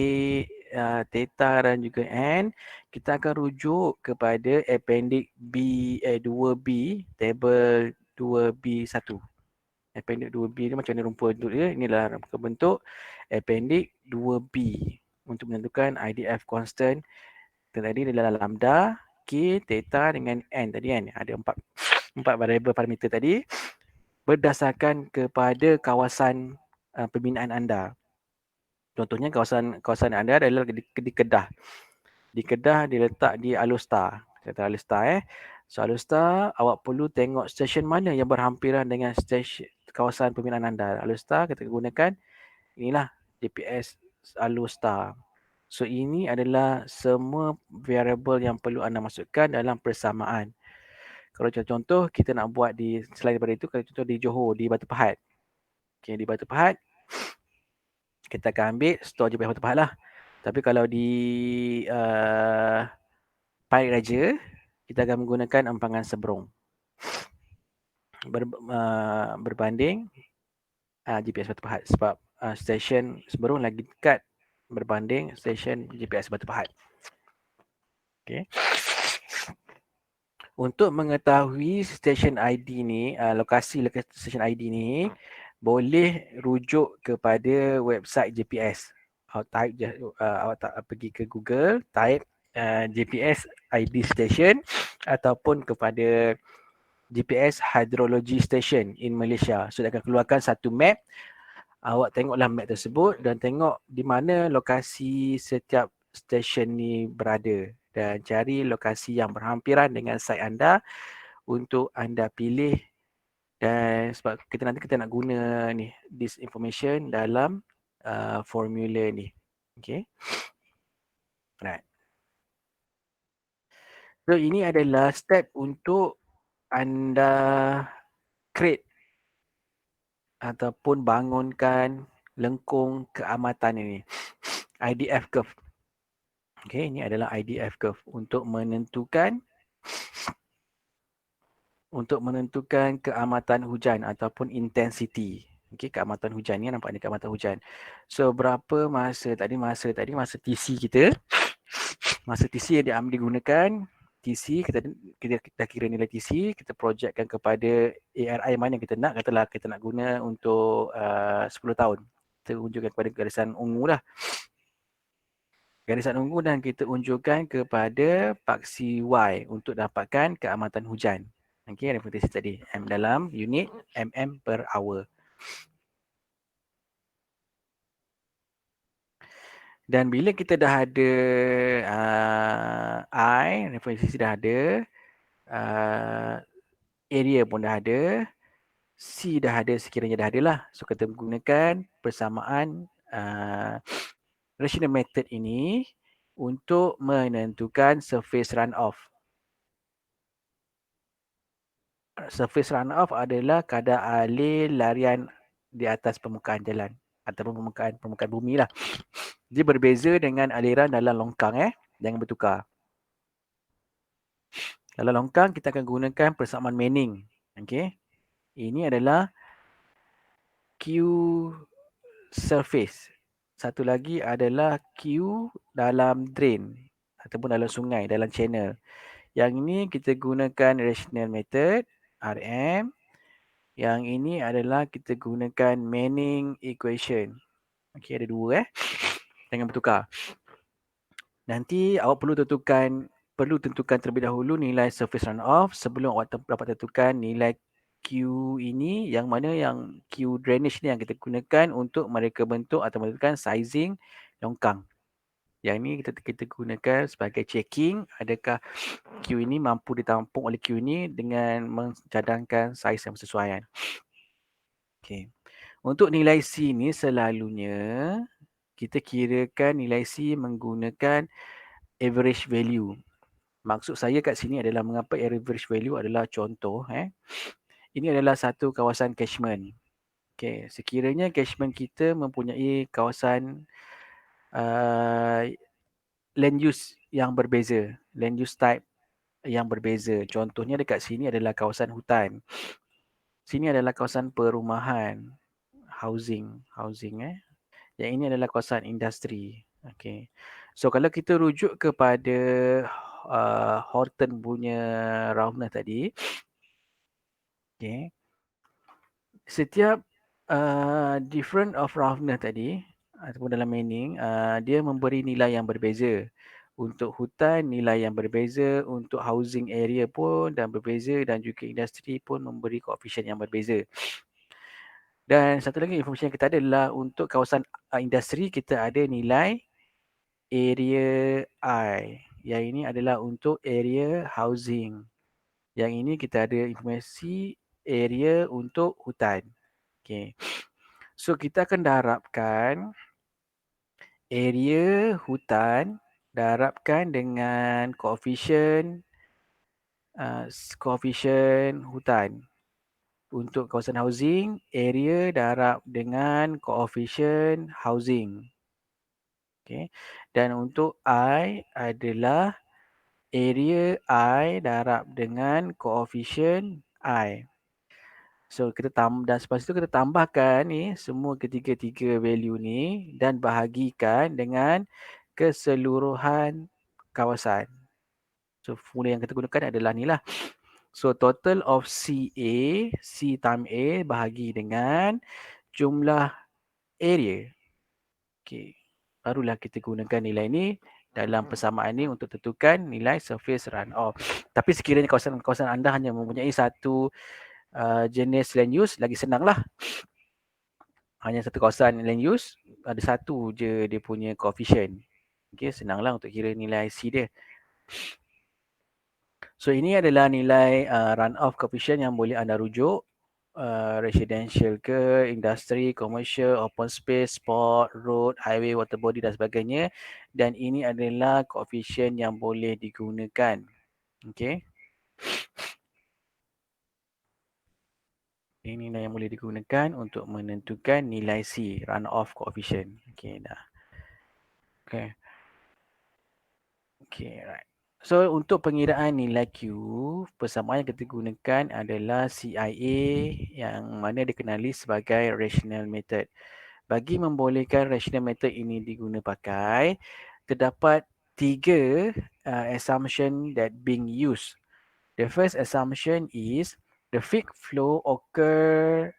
theta dan juga N, kita akan rujuk kepada appendix 2B, table 2B1. Appendix 2B ni macam ni rumput dia. Inilah bentuk appendix 2B untuk menentukan IDF constant. Tadi adalah lambda, K, theta dengan N tadi kan. Ada empat variable parameter tadi berdasarkan kepada kawasan pembinaan anda. Contohnya kawasan anda adalah di Kedah. Di Kedah diletak di Alostar. Kata Alostar So Alostar awak perlu tengok stesen mana yang berhampiran dengan stesen kawasan pembinaan anda. Alostar kita gunakan inilah GPS Alostar. So ini adalah semua variable yang perlu anda masukkan dalam persamaan. Kalau contoh kita nak buat di selain daripada itu, kalau contoh di Johor, di Batu Pahat. Okay, di Batu Pahat kita akan ambil store GPS Batu Pahat lah. Tapi kalau di Parit Raja, kita akan menggunakan empangan Seberong. Berbanding GPS Batu Pahat. Sebab stesen Seberong lagi dekat berbanding stesen GPS Batu Pahat. Okay. Untuk mengetahui stesen ID ni, lokasi stesen ID ni, boleh rujuk kepada website GPS. type je, awak pergi ke Google, type GPS ID station ataupun kepada GPS Hydrology Station in Malaysia. So dia akan keluarkan satu map. Awak tengoklah map tersebut dan tengok di mana lokasi setiap stesen ni berada dan cari lokasi yang berhampiran dengan site anda untuk anda pilih. Dan sebab kita nak guna ni this information dalam formula ni. Okay. Right. So ini adalah step untuk anda create ataupun bangunkan lengkung keamatan ini. IDF curve. Okay, ini adalah IDF curve untuk menentukan keamatan hujan ataupun intensity. Okay, keamatan hujan ni nampak ni keamatan hujan. So berapa masa tadi masa TC kita. Masa TC yang digunakan, TC kita kira nilai TC, kita projectkan kepada ARI mana yang kita nak. Katalah kita nak guna untuk 10 tahun. Kita unjukkan kepada garisan ungu lah. Garisan ungu dan kita unjukkan kepada paksi Y untuk dapatkan keamatan hujan. Okey, repetisi tadi. M dalam unit mm per hour. Dan bila kita dah ada I, repetisi dah ada, area pun dah ada, C dah ada sekiranya dah ada lah. So kita menggunakan persamaan rational method ini untuk menentukan surface runoff. Surface runoff adalah kadar alir larian di atas permukaan jalan ataupun permukaan bumi lah. Dia berbeza dengan aliran dalam longkang jangan bertukar. Dalam longkang kita akan gunakan persamaan Manning. Okey. Ini adalah Q surface. Satu lagi adalah Q dalam drain ataupun dalam sungai, dalam channel. Yang ini kita gunakan rational method, RM. Yang ini adalah kita gunakan Manning equation. Okey, ada dua jangan bertukar. Nanti awak perlu tentukan terlebih dahulu nilai surface runoff sebelum awak dapat tentukan nilai Q ini, yang mana yang Q drainage ni yang kita gunakan untuk mereka bentuk atau menentukan sizing longkang. Yang ini kita gunakan sebagai checking adakah Q ini mampu ditampung oleh Q ini dengan mencadangkan saiz yang bersesuaian. Okay. Untuk nilai C ni selalunya kita kirakan nilai C menggunakan average value. Maksud saya kat sini adalah mengapa average value adalah contoh. Ini adalah satu kawasan catchment. Okay. Sekiranya catchment kita mempunyai kawasan land use yang berbeza. Land use type yang berbeza. Contohnya dekat sini adalah kawasan hutan. Sini adalah kawasan perumahan. Housing. Yang ini adalah kawasan industri. Okay. So kalau kita rujuk kepada Horton punya roughness tadi. Okay. Setiap different of roughness tadi ataupun dalam Manning, dia memberi nilai yang berbeza. Untuk hutan nilai yang berbeza, untuk housing area pun dan berbeza, dan juga industri pun memberi koefisien yang berbeza. Dan satu lagi informasi yang kita ada adalah untuk kawasan industri kita ada nilai area I. Yang ini adalah untuk area housing. Yang ini kita ada informasi area untuk hutan. Okay. So kita akan darabkan area hutan darabkan dengan koefisien hutan. Untuk kawasan housing, area darab dengan koefisien housing. Okay. Dan untuk I adalah area I darab dengan koefisien I. So kita dan selepas itu kita tambahkan ni semua ketiga-tiga value ni dan bahagikan dengan keseluruhan kawasan. So formula yang kita gunakan adalah ni lah. So total of CA, C time A bahagi dengan jumlah area. Okay. barulah kita gunakan nilai ni dalam persamaan ni untuk tentukan nilai surface runoff. Tapi sekiranya kawasan anda hanya mempunyai satu jenis land use, lagi senanglah. Hanya satu kawasan land use, ada satu je dia punya coefficient. Okay, senanglah untuk kira nilai C dia. So ini adalah nilai runoff coefficient yang boleh anda rujuk. Residential ke, industri, commercial, open space, sport, road, highway, water body dan sebagainya. Dan ini adalah coefficient yang boleh digunakan. Okay. Ini yang boleh digunakan untuk menentukan nilai C, runoff coefficient. Okay, dah. Okay. Okay, right. So, untuk pengiraan nilai Q, persamaan yang kita gunakan adalah CIA yang mana dikenali sebagai rational method. Bagi membolehkan rational method ini diguna pakai, terdapat 3 assumption that being used. The first assumption is the fixed flow occur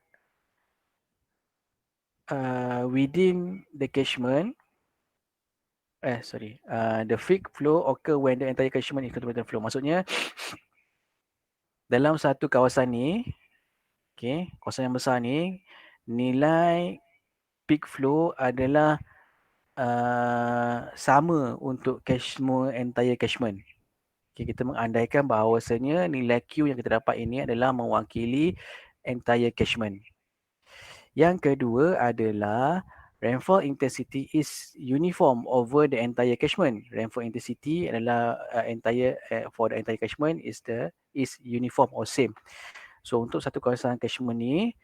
within the catchment. The fixed flow occur when the entire catchment is contributed flow. Maksudnya, dalam satu kawasan ni, okay, kawasan yang besar ni, nilai peak flow adalah sama untuk entire catchment. Okay, kita mengandaikan bahawasanya nilai Q yang kita dapat ini adalah mewakili entire catchment. Yang kedua adalah rainfall intensity is uniform over the entire catchment. Rainfall intensity adalah for the entire catchment is uniform or same. So untuk satu kawasan catchment ni,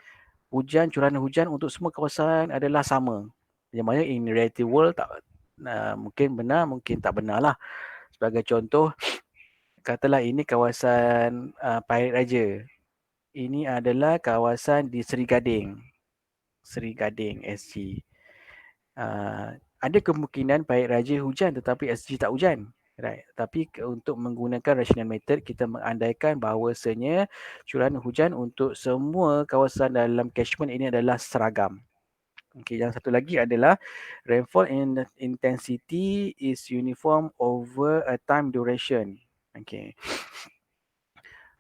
curahan hujan untuk semua kawasan adalah sama. Yang mana in reality world mungkin benar, mungkin tak benar lah. Sebagai contoh, katalah ini kawasan Pahit Raja. Ini adalah kawasan di Seri Gading SG. Ada kemungkinan Pahit Raja hujan tetapi SG tak hujan. Right. Tapi untuk menggunakan rational method, kita mengandaikan bahawasanya curahan hujan untuk semua kawasan dalam catchment ini adalah seragam. Okay, yang satu lagi adalah rainfall intensity is uniform over a time duration. Okay.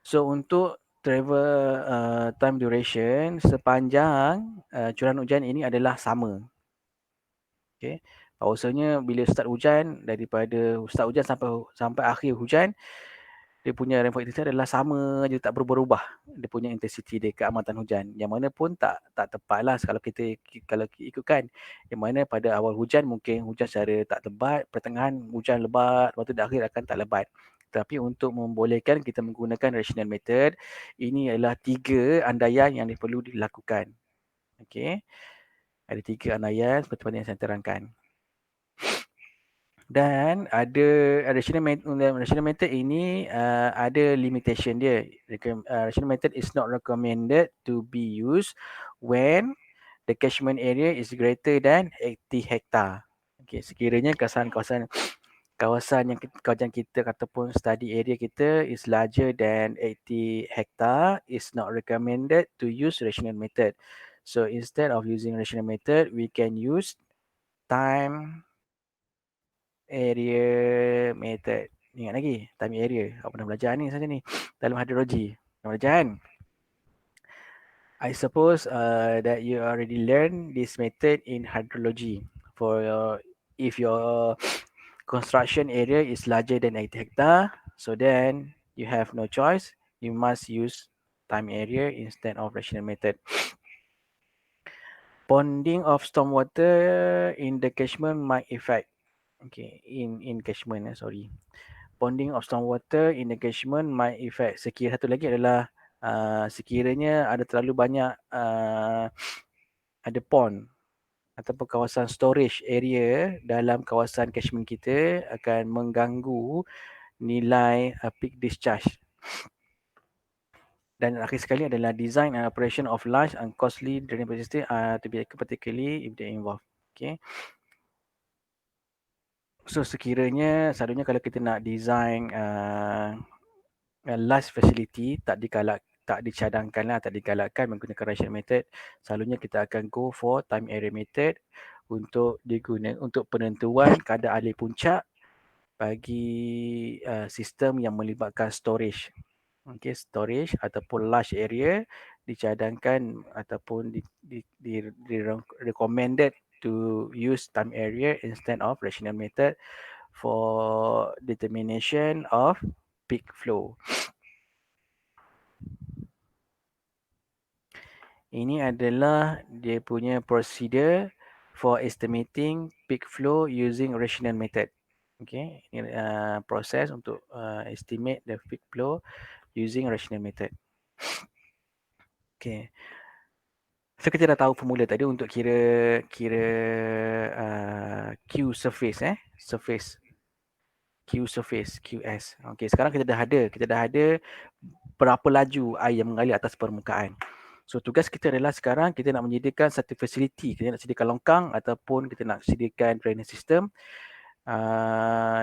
So untuk travel time duration sepanjang curahan hujan ini adalah sama. Okay. Bahawasanya bila start hujan, daripada start hujan sampai akhir hujan, dia punya rainfall intensity adalah sama je, tak berubah-ubah. Dia punya intensity dia, keamatan hujan. Yang mana pun tak tepat lah kalau kita ikutkan. Yang mana pada awal hujan mungkin hujan secara tak lebat, pertengahan hujan lebat, lepas tu di akhir akan tak lebat. Tapi untuk membolehkan kita menggunakan rational method, ini adalah 3 andaian yang perlu dilakukan. Okay. Ada 3 andaian seperti yang saya terangkan. Dan ada rational method ini ada limitation dia. Rational method is not recommended to be used when the catchment area is greater than 80 hektar. Okay, sekiranya kawasan kita ataupun study area kita is larger than 80 hektar, is not recommended to use rational method. So instead of using rational method, we can use time area method. Ingat lagi, time area. Apa pernah belajar ni saja ni dalam hydrology. Pernah belajar kan? I suppose that you already learned this method in hydrology. If your construction area is larger than 80 hectare, so then you have no choice. You must use time area instead of rational method. Ponding of stormwater in the catchment might affect. Okay, in catchment, Ponding of stormwater in the catchment might affect. Satu lagi adalah sekiranya ada terlalu banyak ada pond ataupun kawasan storage area dalam kawasan catchment kita akan mengganggu nilai peak discharge. Dan akhir sekali adalah design and operation of large and costly drainage system to be particularly if they involved. Okay. So sekiranya selalunya kalau kita nak design large facility, tak digalakkan menggunakan rational method, selalunya kita akan go for time area method untuk untuk penentuan kadar alir puncak bagi sistem yang melibatkan storage. Okay, storage ataupun large area dicadangkan ataupun di recommended to use time area instead of rational method for determination of peak flow. Ini adalah dia punya procedure for estimating peak flow using rational method. Okay, ini proses untuk estimate the peak flow using rational method. Okay. So kita dah tahu formula tadi untuk kira Q surface surface Q surface QS. Okey, sekarang kita dah ada berapa laju air yang mengalir atas permukaan. So tugas kita adalah sekarang kita nak menyediakan satu fasiliti, kita nak sediakan longkang ataupun kita nak sediakan drainage system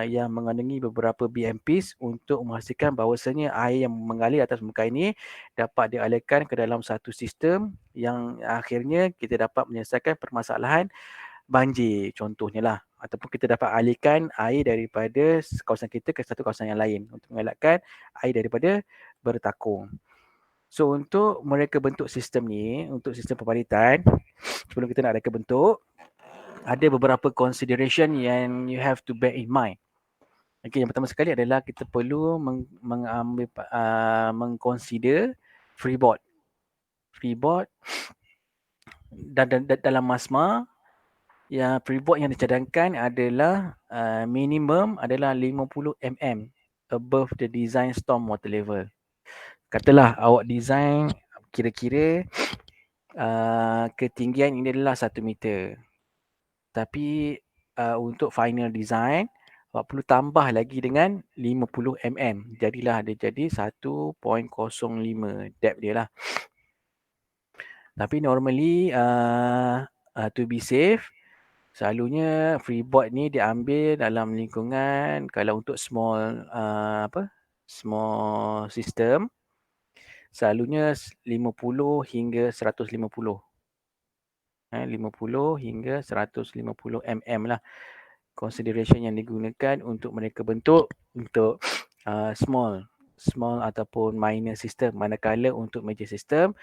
yang mengandungi beberapa BMPs untuk memastikan bahawasanya air yang mengalir atas muka ini dapat dialirkan ke dalam satu sistem yang akhirnya kita dapat menyelesaikan permasalahan banjir contohnya lah, ataupun kita dapat alihkan air daripada kawasan kita ke satu kawasan yang lain untuk mengelakkan air daripada bertakung. So untuk mereka bentuk sistem ni, untuk sistem pembalitan, sebelum kita nak reka bentuk, ada beberapa consideration yang you have to bear in mind. Okay, yang pertama sekali adalah kita perlu mengconsider freeboard. Freeboard dan dalam MASMA, yang freeboard yang dicadangkan adalah minimum adalah 50 mm above the design storm water level. Katalah awak design kira-kira ketinggian ini adalah 1 meter. Tapi untuk final design awak perlu tambah lagi dengan 50 mm. Jadilah dia jadi 1.05 depth dia lah. Tapi normally to be safe, selalunya freeboard ni diambil dalam lingkungan kalau untuk small small system selalunya 50 hingga 150. 50 hingga 150 mm lah consideration yang digunakan untuk mereka bentuk untuk small ataupun minor system. Manakala untuk major system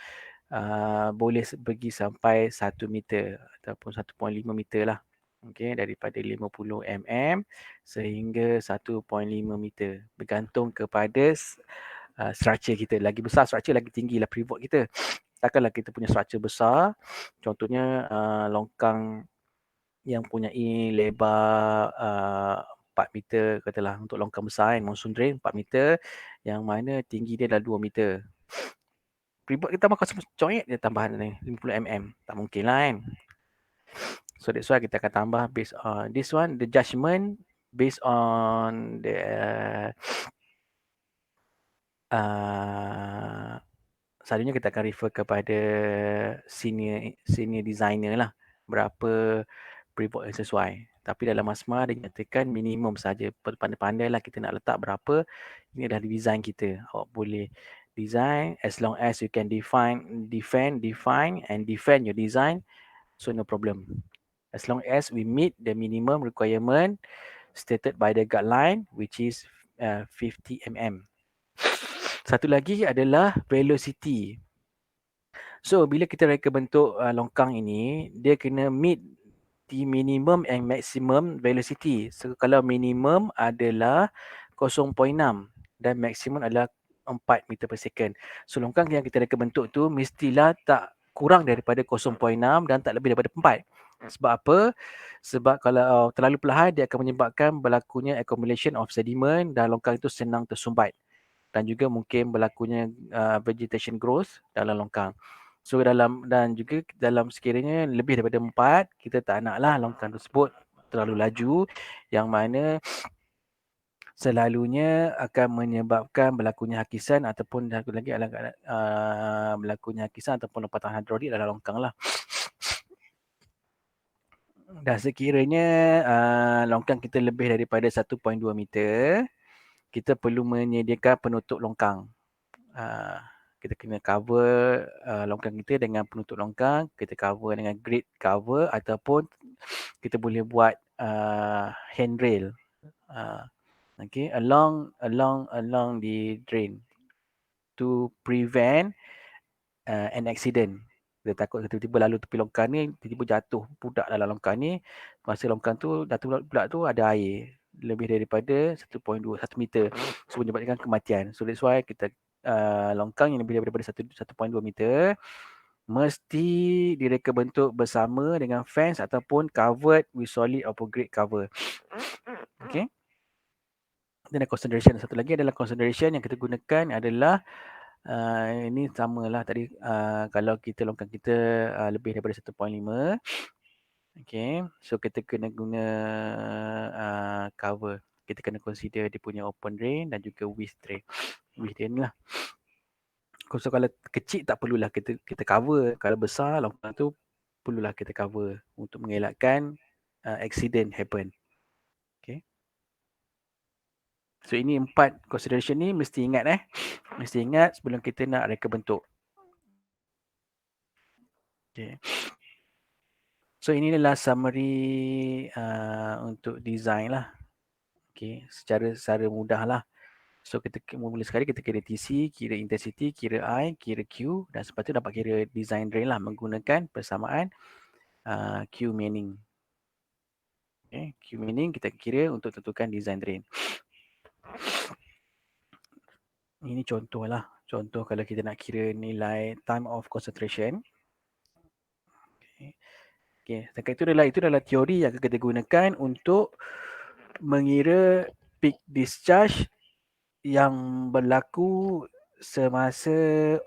boleh pergi sampai 1 meter ataupun 1.5 meter lah. Okay, daripada 50 mm sehingga 1.5 meter. Bergantung kepada structure kita. Lagi besar structure, lagi tinggi lah freeboard kita. Takkanlah kita punya structure besar. Contohnya longkang yang punyai lebar 4 meter, katalah untuk longkang besar monsoon drain 4 meter, yang mana tinggi dia dah 2 meter. Freeboard kita tambah coit dia tambahan ni 50 mm. Tak mungkin lah kan. So that's why kita akan tambah based on this one, the judgement based on the selalunya kita akan refer kepada senior designer lah, berapa freeboard yang sesuai. Tapi dalam MASMA dia nyatakan minimum saja. Pandai-pandai lah kita nak letak berapa. Ini adalah design kita. Awak boleh design as long as you can define and defend your design. So no problem. As long as we meet the minimum requirement stated by the guideline, which is 50 mm. Satu lagi adalah velocity. So bila kita reka bentuk longkang ini, dia kena meet the minimum and maximum velocity. So kalau minimum adalah 0.6 dan maximum adalah 4 meter per second. So longkang yang kita reka bentuk tu mestilah tak kurang daripada 0.6 dan tak lebih daripada 4. Sebab apa? Sebab kalau terlalu perlahan dia akan menyebabkan berlakunya accumulation of sediment dan longkang itu senang tersumbat. Dan juga mungkin berlakunya vegetation growth dalam longkang. So dan juga dalam sekiranya lebih daripada 4, kita tak naklah longkang tersebut terlalu laju yang mana selalunya akan menyebabkan berlakunya hakisan ataupun satu lagi adalah berlakunya hakisan ataupun lompatan hidrolik dalam longkang lah. Dan sekiranya longkang kita lebih daripada 1.2 meter, kita perlu menyediakan penutup longkang. Kita kena cover longkang kita dengan penutup longkang, kita cover dengan grade cover ataupun kita boleh buat handrail. Okay, along the drain to prevent an accident. Dia takut tiba-tiba lalu tepi longkang ni, tiba-tiba jatuh budak dalam longkang ni. Masa longkang tu, jatuh pula tu ada air. Lebih daripada 1 meter. So, menyebabkan kematian. So, that's why kita longkang yang lebih daripada 1.2 meter mesti direka bentuk bersama dengan fence ataupun covered with solid or grade cover. Okay. Dan consideration. Satu lagi adalah consideration yang kita gunakan adalah ini samalah tadi kalau kita longkang kita lebih daripada 1.5. Okay. So kita kena guna cover. Kita kena consider dia punya open drain dan juga width drain. Width drain lah. So kalau kecil tak perlulah kita cover. Kalau besar longkang tu perlulah kita cover untuk mengelakkan accident happen. Okay. So ini 4 consideration ni mesti ingat Mesti ingat sebelum kita nak reka bentuk. Okay. So ini adalah summary untuk design lah. Okay. Secara mudah lah. So kita mula sekali kita kira TC, kira intensity, kira I, kira Q dan selepas tu dapat kira design drain lah menggunakan persamaan Q meaning. Okay. Q meaning kita kira untuk tentukan design drain. Ini contoh lah. Contoh kalau kita nak kira nilai time of concentration. Okay. Itu adalah teori yang kita gunakan untuk mengira peak discharge yang berlaku semasa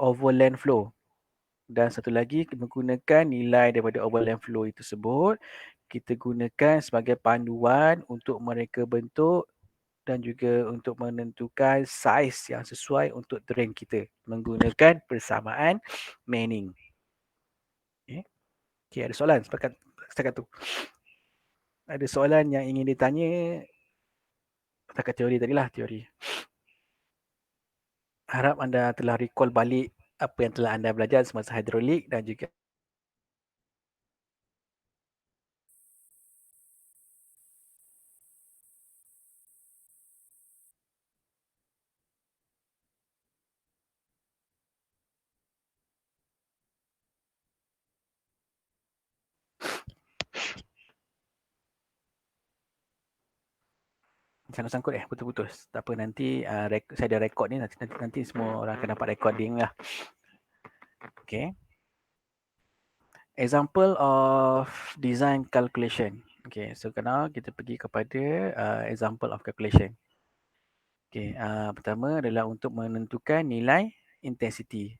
overland flow. Dan satu lagi menggunakan nilai daripada overland flow itu tersebut kita gunakan sebagai panduan untuk mereka bentuk dan juga untuk menentukan saiz yang sesuai untuk drain kita menggunakan persamaan Manning. Okay, ada soalan setakat tu? Ada soalan yang ingin ditanya setakat teori tadilah, teori. Harap anda telah recall balik apa yang telah anda belajar semasa hidrolik dan juga sangkut-sangkut putus-putus. Tak apa, nanti saya ada rekod ni, nanti semua orang akan dapat recording lah. Okay. Example of design calculation. Okay, so sekarang kita pergi kepada example of calculation. Okay, pertama adalah untuk menentukan nilai intensity.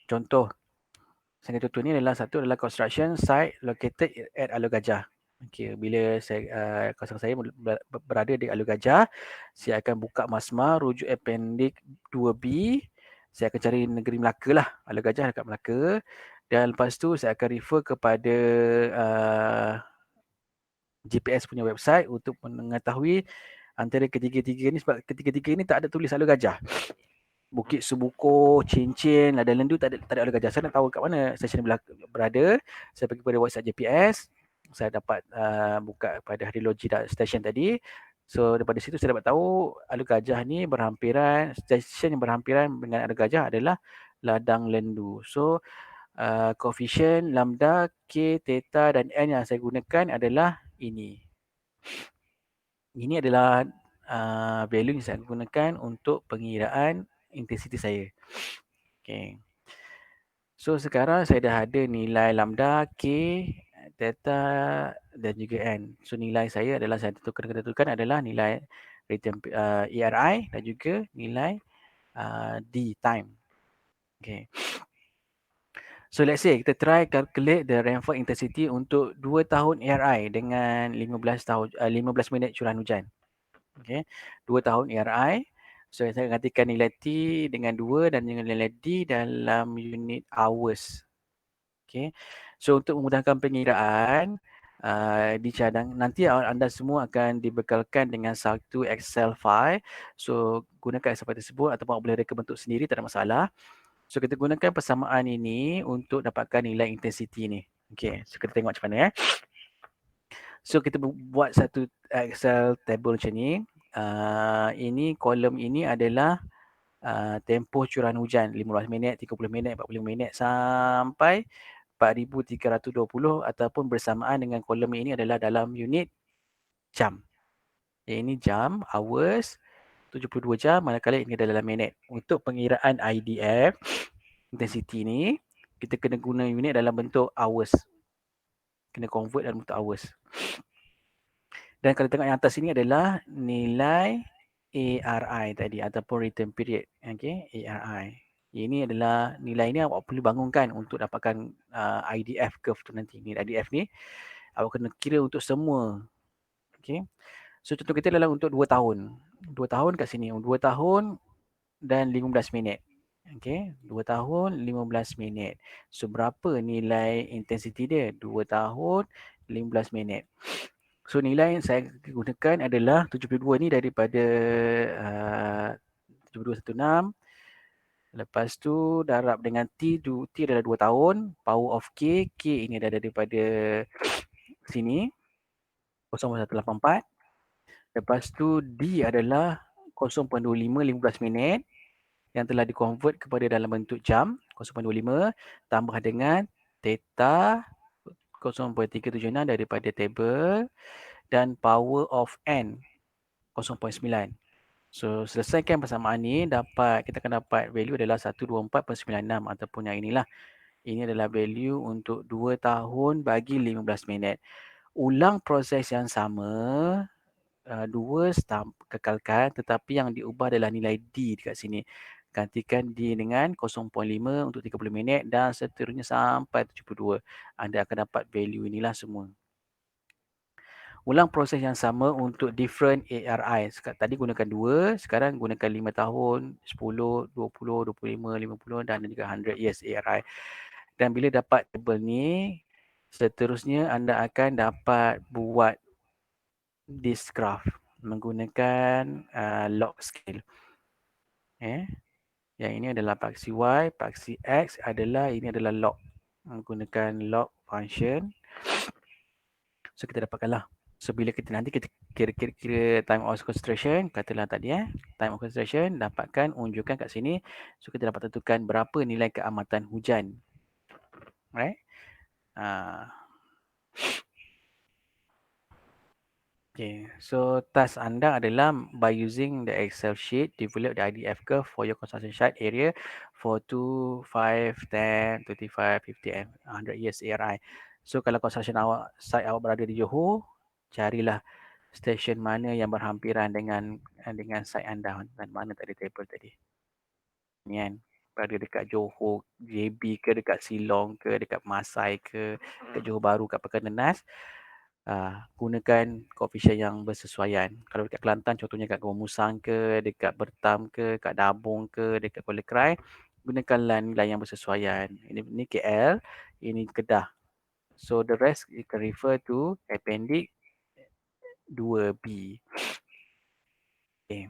Contoh, saya contoh ni adalah construction site located at Alor Gajah. Okay, bila kawasan saya berada di Alor Gajah, saya akan buka masmar rujuk appendix 2B. Saya akan cari negeri Melaka lah, Alor Gajah dekat Melaka. Dan lepas tu saya akan refer kepada GPS punya website untuk mengetahui antara ketiga-tiga ni, sebab ketiga-tiga ni tak ada tulis Alor Gajah. Bukit Sebuko, Cincin, Ladang Lendu tak ada Alor Gajah. Saya nak tahu kat mana stesen berada. Saya pergi pada website GPS. Saya dapat buka pada hydrology station tadi. So daripada situ saya dapat tahu Alor Gajah ni berhampiran, stesen yang berhampiran dengan Alor Gajah adalah Ladang Lendu. So koefisien lambda, K, theta dan N yang saya gunakan adalah ini. Ini adalah value yang saya gunakan untuk pengiraan intensity saya. Okay. So sekarang saya dah ada nilai lambda, K, theta dan juga N. So nilai saya adalah saya tentukan adalah nilai ERI dan juga nilai D, time. Okay. So let's say kita try calculate the rainfall intensity untuk 2 tahun ERI dengan 15 minit curahan hujan. Okay. 2 tahun ERI. So saya gantikan nilai T dengan 2 dan dengan nilai D dalam unit hours. Okay. So untuk memudahkan pengiraan, dicadang nanti anda semua akan dibekalkan dengan satu Excel file. So gunakan Excel file tersebut ataupun boleh reka bentuk sendiri, tak ada masalah. So kita gunakan persamaan ini untuk dapatkan nilai intensity ni. Okay, so kita tengok macam mana . So kita buat satu Excel table macam ni. Ini kolom ini adalah tempoh curahan hujan 15 minit, 30 minit, 45 minit sampai 4,320 ataupun bersamaan dengan kolom ini adalah dalam unit jam. Ini jam, hours, 72 jam, manakala ini adalah minit. Untuk pengiraan IDF, intensity ni, kita kena guna unit dalam bentuk hours. Kena convert dalam bentuk hours. Dan kalau tengok yang atas ini adalah nilai ARI tadi ataupun return period. Okay, ARI. Ini adalah nilai ni awak perlu bangunkan untuk dapatkan IDF curve tu nanti. Nilai IDF ni awak kena kira untuk semua. Okay. So contoh kita adalah untuk 2 tahun. 2 tahun kat sini. 2 tahun dan 15 minit. Okay. 2 tahun 15 minit. So berapa nilai intensity dia? 2 tahun 15 minit. So nilai yang saya gunakan adalah 72 ni daripada 7216. Lepas tu darab dengan T, T adalah 2 tahun. Power of K, K ini adalah daripada sini. 0.184. Lepas tu D adalah 0.25 15 minit yang telah di-convert kepada dalam bentuk jam. 0.25 tambah dengan theta 0.376 daripada table dan power of N 0.9. So selesaikan persamaan ni, kita akan dapat value adalah 124.96 ataupun yang inilah. Ini adalah value untuk 2 tahun bagi 15 minit. Ulang proses yang sama, 2 kekalkan, tetapi yang diubah adalah nilai D dekat sini. Gantikan D dengan 0.5 untuk 30 minit dan seterusnya sampai 72. Anda akan dapat value inilah semua. Ulang proses yang sama untuk different ARI. Tadi gunakan 2, sekarang gunakan 5 tahun, 10, 20, 25, 50 dan juga 100 years ARI. Dan bila dapat table ni, seterusnya anda akan dapat buat this graph menggunakan log scale. Yang ini adalah paksi Y, paksi X ini adalah log. Menggunakan log function. So kita dapatkanlah. So bila nanti kita kira time of concentration, katalah tadi time of concentration, dapatkan unjukkan kat sini. So kita dapat tentukan berapa nilai keamatan hujan. Right? Okay, so task anda adalah by using the Excel sheet, develop the IDF curve for your construction site area for 2, 5, 10, 25, 50 and 100 years ARI. So kalau construction site awak berada di Johor, carilah stesen mana yang berhampiran dengan site anda dan mana tadi table tadi. Ni kan, berada dekat Johor, JB ke, dekat Silong ke, dekat Masai ke, dekat Johor Bahru, kat Pekan Nenas. Gunakan koefisien yang bersesuaian. Kalau dekat Kelantan contohnya kat Gua Musang ke, dekat Bertam ke, kat Dabung ke, dekat Kuala Krai, gunakanlah nilai yang bersesuaian. Ini KL, ini Kedah. So the rest you can refer to appendix 2B. Okay.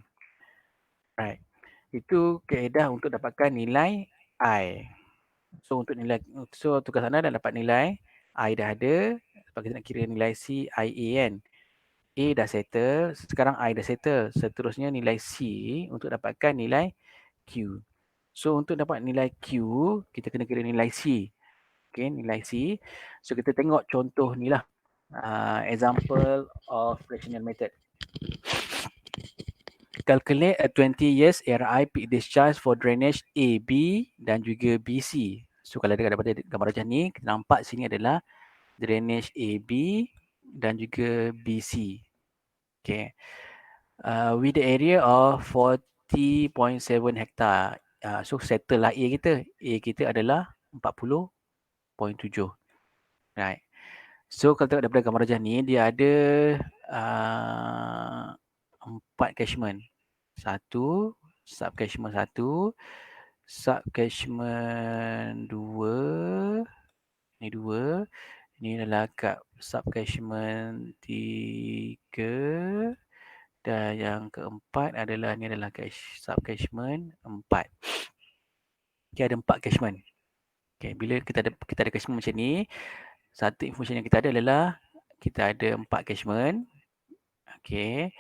Right. Itu kaedah untuk dapatkan nilai I. So untuk tugas anda dah dapat nilai I dah ada. Sebab kita nak kira nilai C, I, A kan. A dah settle, sekarang I dah settle. Seterusnya nilai C untuk dapatkan nilai Q. So untuk dapat nilai Q, kita kena kira nilai C. Okay, nilai C. So kita tengok contoh ni lah. Example of fractional method. Calculate a 20 years ARI peak discharge for drainage A, B dan juga BC. So kalau dekat daripada gambar rajah ni, kita nampak sini adalah drainage A, B dan juga BC. Okay. With the area of 40.7 hektar. So settle lah A kita. A kita adalah 40.7. Right. So kalau tengok daripada gambar rajah ni, dia ada 4 catchment. 1, sub-catchment 1, sub-catchment 2, ni 2, ni adalah kat sub-catchment 3 dan yang keempat adalah ni adalah sub-catchment 4. Okay, ada 4 catchment. Okay, bila kita ada catchment macam ni, satu information yang kita ada adalah kita ada 4 catchment. Okey.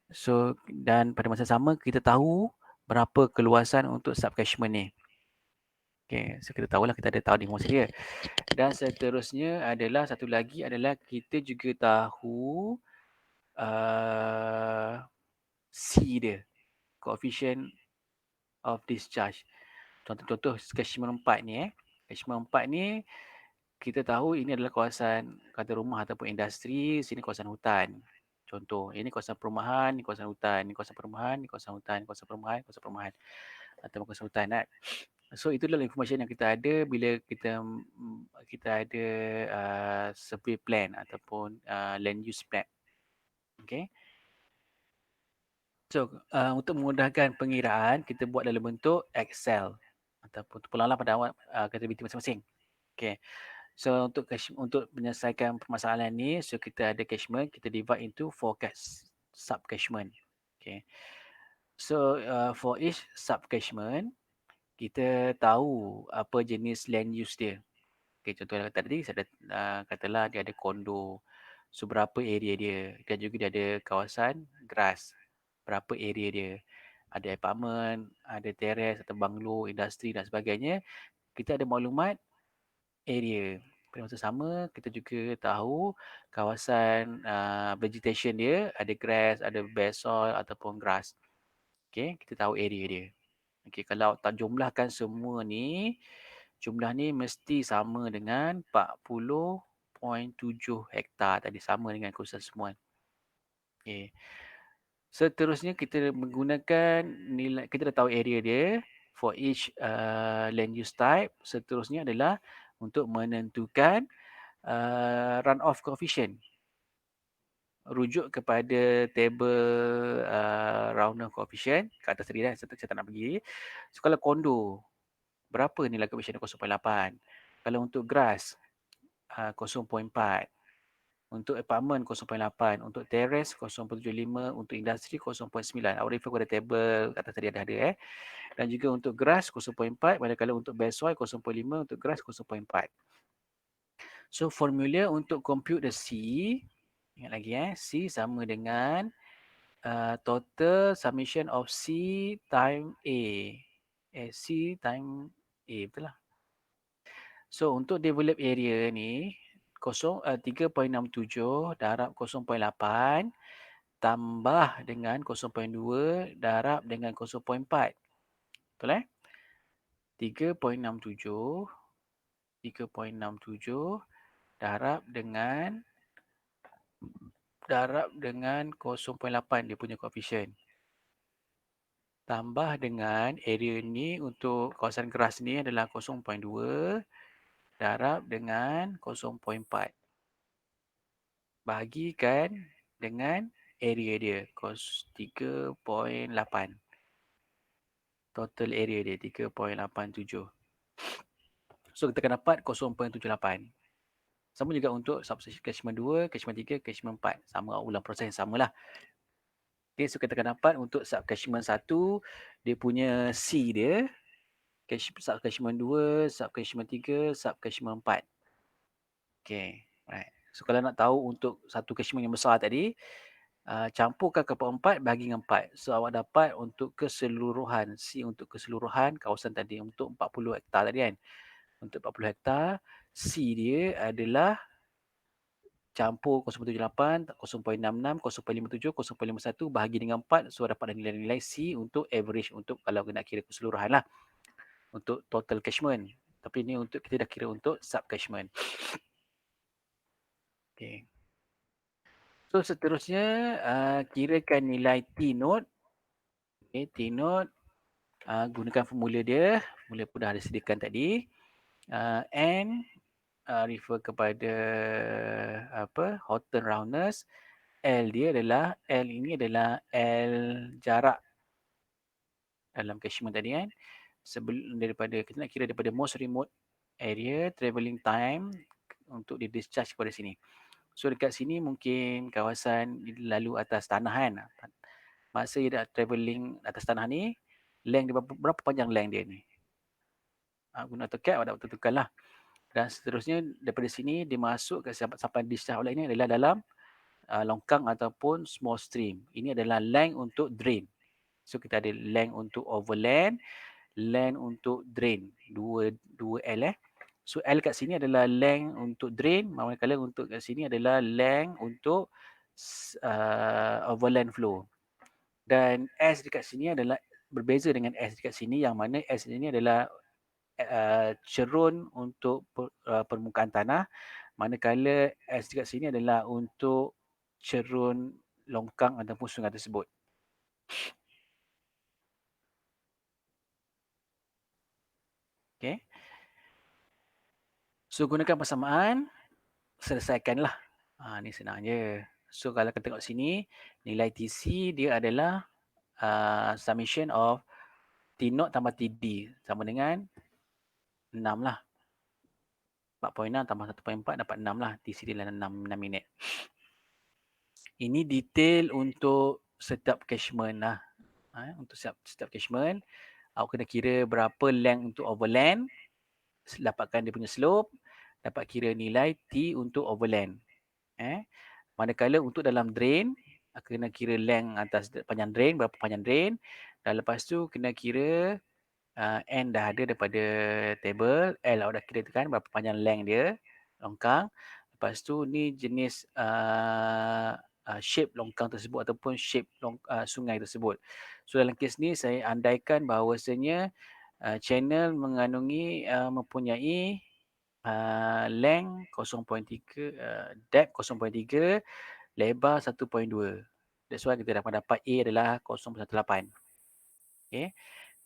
So dan pada masa sama kita tahu berapa keluasan untuk sub catchment ni. Okey, so kita tahulah kita ada tahu di masa dia. Dan seterusnya adalah satu lagi adalah kita juga tahu C dia, coefficient of discharge. Contoh-contoh catchment 4 ni Catchment 4 ni kita tahu ini adalah kawasan kata rumah ataupun industri, sini kawasan hutan. Contoh, ini kawasan perumahan, ini kawasan hutan, ini kawasan perumahan, ini kawasan hutan, kawasan perumahan, kawasan perumahan atau kawasan hutan kan. So itu adalah information yang kita ada bila kita ada survey plan ataupun land use plan. Okay. So untuk memudahkan pengiraan kita buat dalam bentuk Excel ataupun terpulanglah pada awal aktiviti masing-masing. Okay. So untuk menyelesaikan permasalahan ni, so kita ada catchment, kita divide into 4 sub catchment. Okay. So for each sub catchment kita tahu apa jenis land use dia. Okay, contoh yang tadi saya katalah dia ada kondo. So berapa area dia? Dan juga dia ada kawasan grass. Berapa area dia? Ada apartment, ada terrace atau banglo, industri dan sebagainya. Kita ada maklumat area. Pada masa sama kita juga tahu kawasan vegetation dia, ada grass, ada bare soil ataupun grass. Okay, kita tahu area dia. Okay, kalau tak jumlahkan semua ni, jumlah ni mesti sama dengan 40.7 hektar tadi, sama dengan kawasan semua. Okay. Seterusnya kita menggunakan nilai, kita dah tahu area dia for each land use type. Seterusnya adalah untuk menentukan runoff coefficient. Rujuk kepada table runoff coefficient kat atas tadi dah, saya tak nak pergi. So kalau kondo, berapa nilai coefficient 0.8? Kalau untuk grass 0.4, untuk apartment 0.8, untuk terrace 0.75, untuk industri 0.9. Awak refer kepada table kat atas tadi ada Dan juga untuk grass 0.4, manakala untuk bare soil 0.5, untuk grass 0.4. So formula untuk compute the C, ingat lagi C sama dengan total summation of C time A. C time A, betul lah. So untuk develop area ni 3.67 darab 0.8 tambah dengan 0.2 darab dengan 0.4. Betul 3.67 darab dengan 0.8 dia punya coefficient. Tambah dengan area ni untuk kawasan grass ni adalah 0.2 darab dengan 0.4. Bahagikan dengan area dia, 3.8. Total area dia 3.87. So kita akan dapat 0.78. Sama juga untuk catchment 2, catchment 3, catchment 4. Sama ulang proses yang samalah. Okay, so kita akan dapat untuk sub catchment 1, dia punya C dia, sub catchment 2, sub catchment 3, sub catchment 4. Okay, right. So kalau nak tahu untuk satu catchment yang besar tadi, campurkan keempat bagi dengan 4. So awak dapat untuk keseluruhan, C untuk keseluruhan kawasan tadi, untuk 40 hektar tadi kan. Untuk 40 hektar, C dia adalah campur 0.78, 0.66, 0.57, 0.51 bahagi dengan 4. So dapat nilai-nilai C untuk average, untuk kalau nak kira keseluruhan lah. Untuk total catchment. Tapi ni untuk kita dah kira untuk sub catchment. Okay. So seterusnya kirakan nilai T note. Okay, T note gunakan formula dia. Formula pun dah ada sediakan tadi. N refer kepada Horton roundness. L dia adalah, L ini adalah L jarak dalam catchment tadi kan. Sebelum daripada, kita nak kira daripada most remote area, travelling time untuk di discharge kepada sini. So dekat sini mungkin kawasan lalu atas tanah kan. Masa dia dah travelling atas tanah ni, length dia berapa panjang length dia ni? Guna AutoCAD awak dapat tentukan lah. Dan seterusnya daripada sini dia masuk ke sampai discharge outlet ini adalah dalam longkang ataupun small stream. Ini adalah length untuk drain. So kita ada length untuk overland, length untuk drain. Dua L So L kat sini adalah length untuk drain, manakala untuk kat sini adalah length untuk overland flow. Dan S dekat sini adalah berbeza dengan S dekat sini, yang mana S ini adalah cerun untuk permukaan tanah, manakala S dekat sini adalah untuk cerun longkang ataupun sungai tersebut. Okay. So gunakan persamaan, selesaikanlah. Ni senang je. So kalau kita tengok sini, nilai TC dia adalah summation of T0 tambah TD sama dengan 6 lah. 4.6 tambah 1.4 dapat 6 lah. TC dia adalah 6 minit. Ini detail untuk setiap catchment lah. Untuk setiap catchment, awak kena kira berapa length untuk overland, dapatkan dia punya slope, dapat kira nilai T untuk overland. Manakala untuk dalam drain, kena kira length atas panjang drain, berapa panjang drain, dan lepas tu kena kira N dah ada daripada table, L awak dah kira kan berapa panjang length dia, longkang. Lepas tu ni jenis shape longkang tersebut ataupun shape sungai tersebut. So dalam kes ni saya andaikan bahawasanya channel mengandungi mempunyai length 0.3, depth 0.3, lebar 1.2. That's why kita dapat A adalah 0.18. Okay.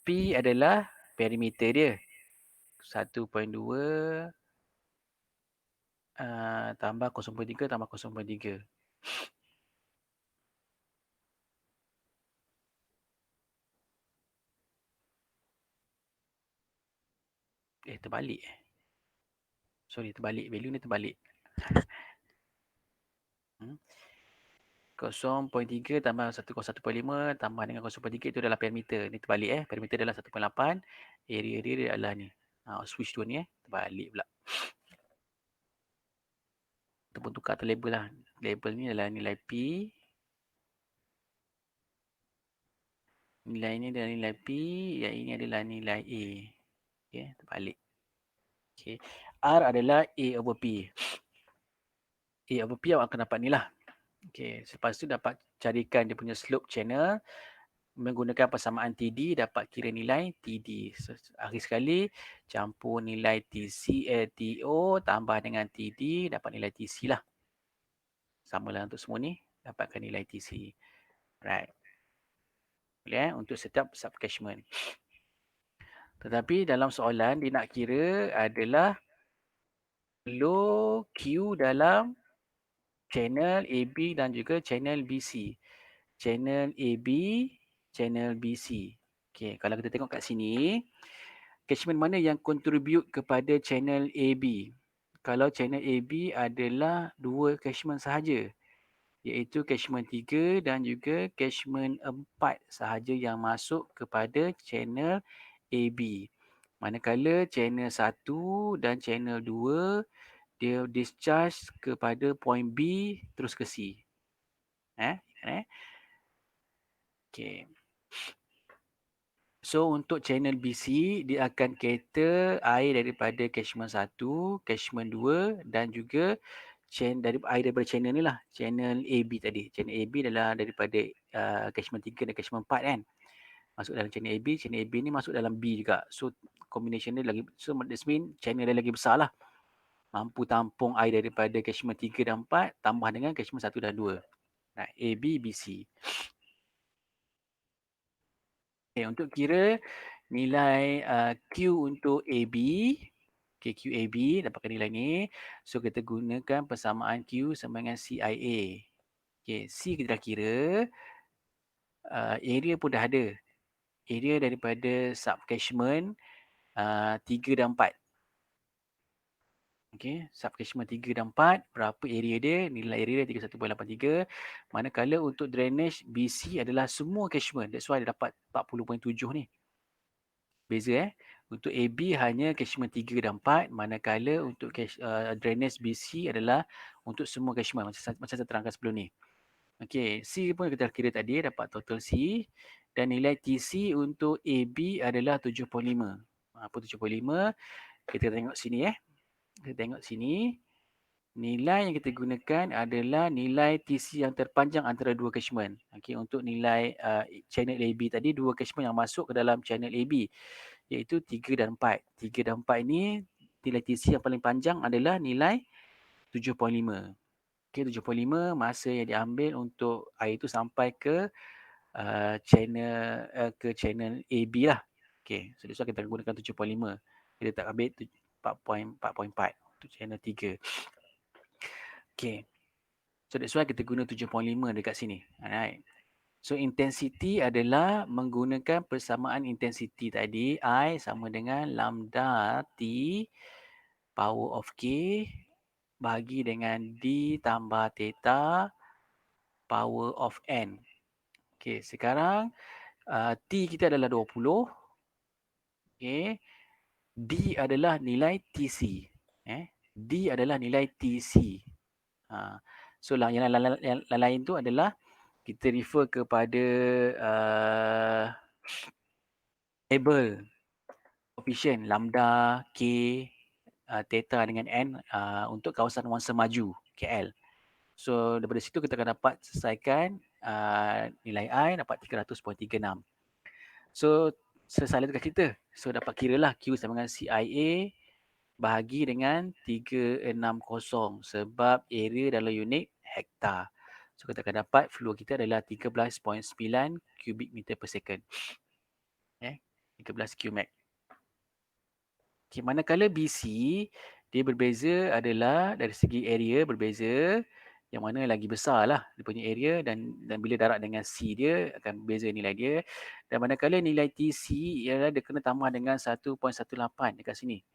P adalah perimeter dia. 1.2 tambah 0.3 tambah 0.3. Terbalik. Sorry, terbalik. Value ni terbalik. 0.3 tambah 1.5 tambah dengan 0.3 itu adalah perimeter. Ni terbalik Perimeter adalah 1.8. Area dia adalah ni. Switch tu ni terbalik pula. Kita pun tukar atas label lah. Label ni adalah nilai P. Nilai ni adalah nilai P. Yang ini adalah nilai A. Okay, terbalik. Okay. R adalah A over P. A over P awak akan dapat ni lah. Okay. Lepas tu dapat carikan dia punya slope channel. Menggunakan persamaan TD dapat kira nilai TD. So, akhir sekali campur nilai TO tambah dengan TD dapat nilai TC lah. Sama lah untuk semua ni. Dapatkan nilai TC. Right. Boleh untuk setiap subcatchment. Tetapi dalam soalan dia nak kira adalah flow Q dalam channel AB dan juga channel BC. Channel AB, channel BC. Okay, kalau kita tengok kat sini, catchment mana yang contribute kepada channel AB? Kalau channel AB adalah dua catchment sahaja, iaitu catchment 3 dan juga catchment 4 sahaja yang masuk kepada channel AB. Manakala channel 1 dan channel 2 dia discharge kepada point B terus ke C. Okay. So untuk channel BC dia akan cater air daripada catchment 1, catchment 2 dan juga air daripada channel ni lah, channel AB tadi. Channel AB adalah daripada catchment 3 dan catchment 4 kan. Masuk dalam channel AB ni masuk dalam B juga. So combination dia lagi, so that means channel dia lagi besar lah. Mampu tampung air daripada catchment 3 dan 4 tambah dengan catchment 1 dan 2. Nah, AB, BC. Okay, untuk kira nilai Q untuk AB, okay, QAB dapatkan nilai ni. So kita gunakan persamaan Q sama dengan CIA. Okay, C kita dah kira. Area pun dah ada. Area daripada subcatchment 3 dan 4. Okay, subcatchment 3 dan 4, berapa area dia? Nilai area dia 31.83. Manakala untuk drainage BC adalah semua catchment. That's why dia dapat 40.7 ni. Beza Untuk AB hanya catchment 3 dan 4, manakala untuk drainage BC adalah untuk semua catchment macam saya terangkan sebelum ni. Okey, C pun kita kira tadi dapat total C dan nilai TC untuk AB adalah 7.5. Apa 7.5? Kita tengok sini Kita tengok sini. Nilai yang kita gunakan adalah nilai TC yang terpanjang antara dua catchment. Okey, untuk nilai channel AB tadi, dua catchment yang masuk ke dalam channel AB iaitu 3 dan 4. 3 dan 4 ini nilai TC yang paling panjang adalah nilai 7.5. Okey, 7.5 masa yang diambil untuk air itu sampai ke channel AB lah. Okey, so that's why kita gunakan 7.5. Kita tak ambil 4.4 untuk channel 3. Okay. So that's why kita guna 7.5 dekat sini. Alright. So intensity adalah menggunakan persamaan intensity tadi. I sama dengan lambda T power of K bagi dengan D tambah theta power of N. Okay, sekarang T kita adalah 20. Okay. D adalah nilai TC. D adalah nilai TC. So yang lain tu adalah kita refer kepada table coefficient lambda, K, theta dengan N untuk kawasan Wangsa Maju, KL. So daripada situ kita akan dapat selesaikan nilai I dapat 300.36. So sesalin dekat kita. So dapat kiralah Q sama dengan CIA bahagi dengan 360 sebab area dalam unit hektar. So kita akan dapat flow kita adalah 13.9 cubic meter per second. 13 Qmax. Okay, manakala BC dia berbeza adalah dari segi area berbeza, yang mana lagi besar lah dia punya area dan bila darab dengan C dia akan berbeza nilai dia. Dan manakala nilai TC ialah dia kena tambah dengan 1.18 dekat sini.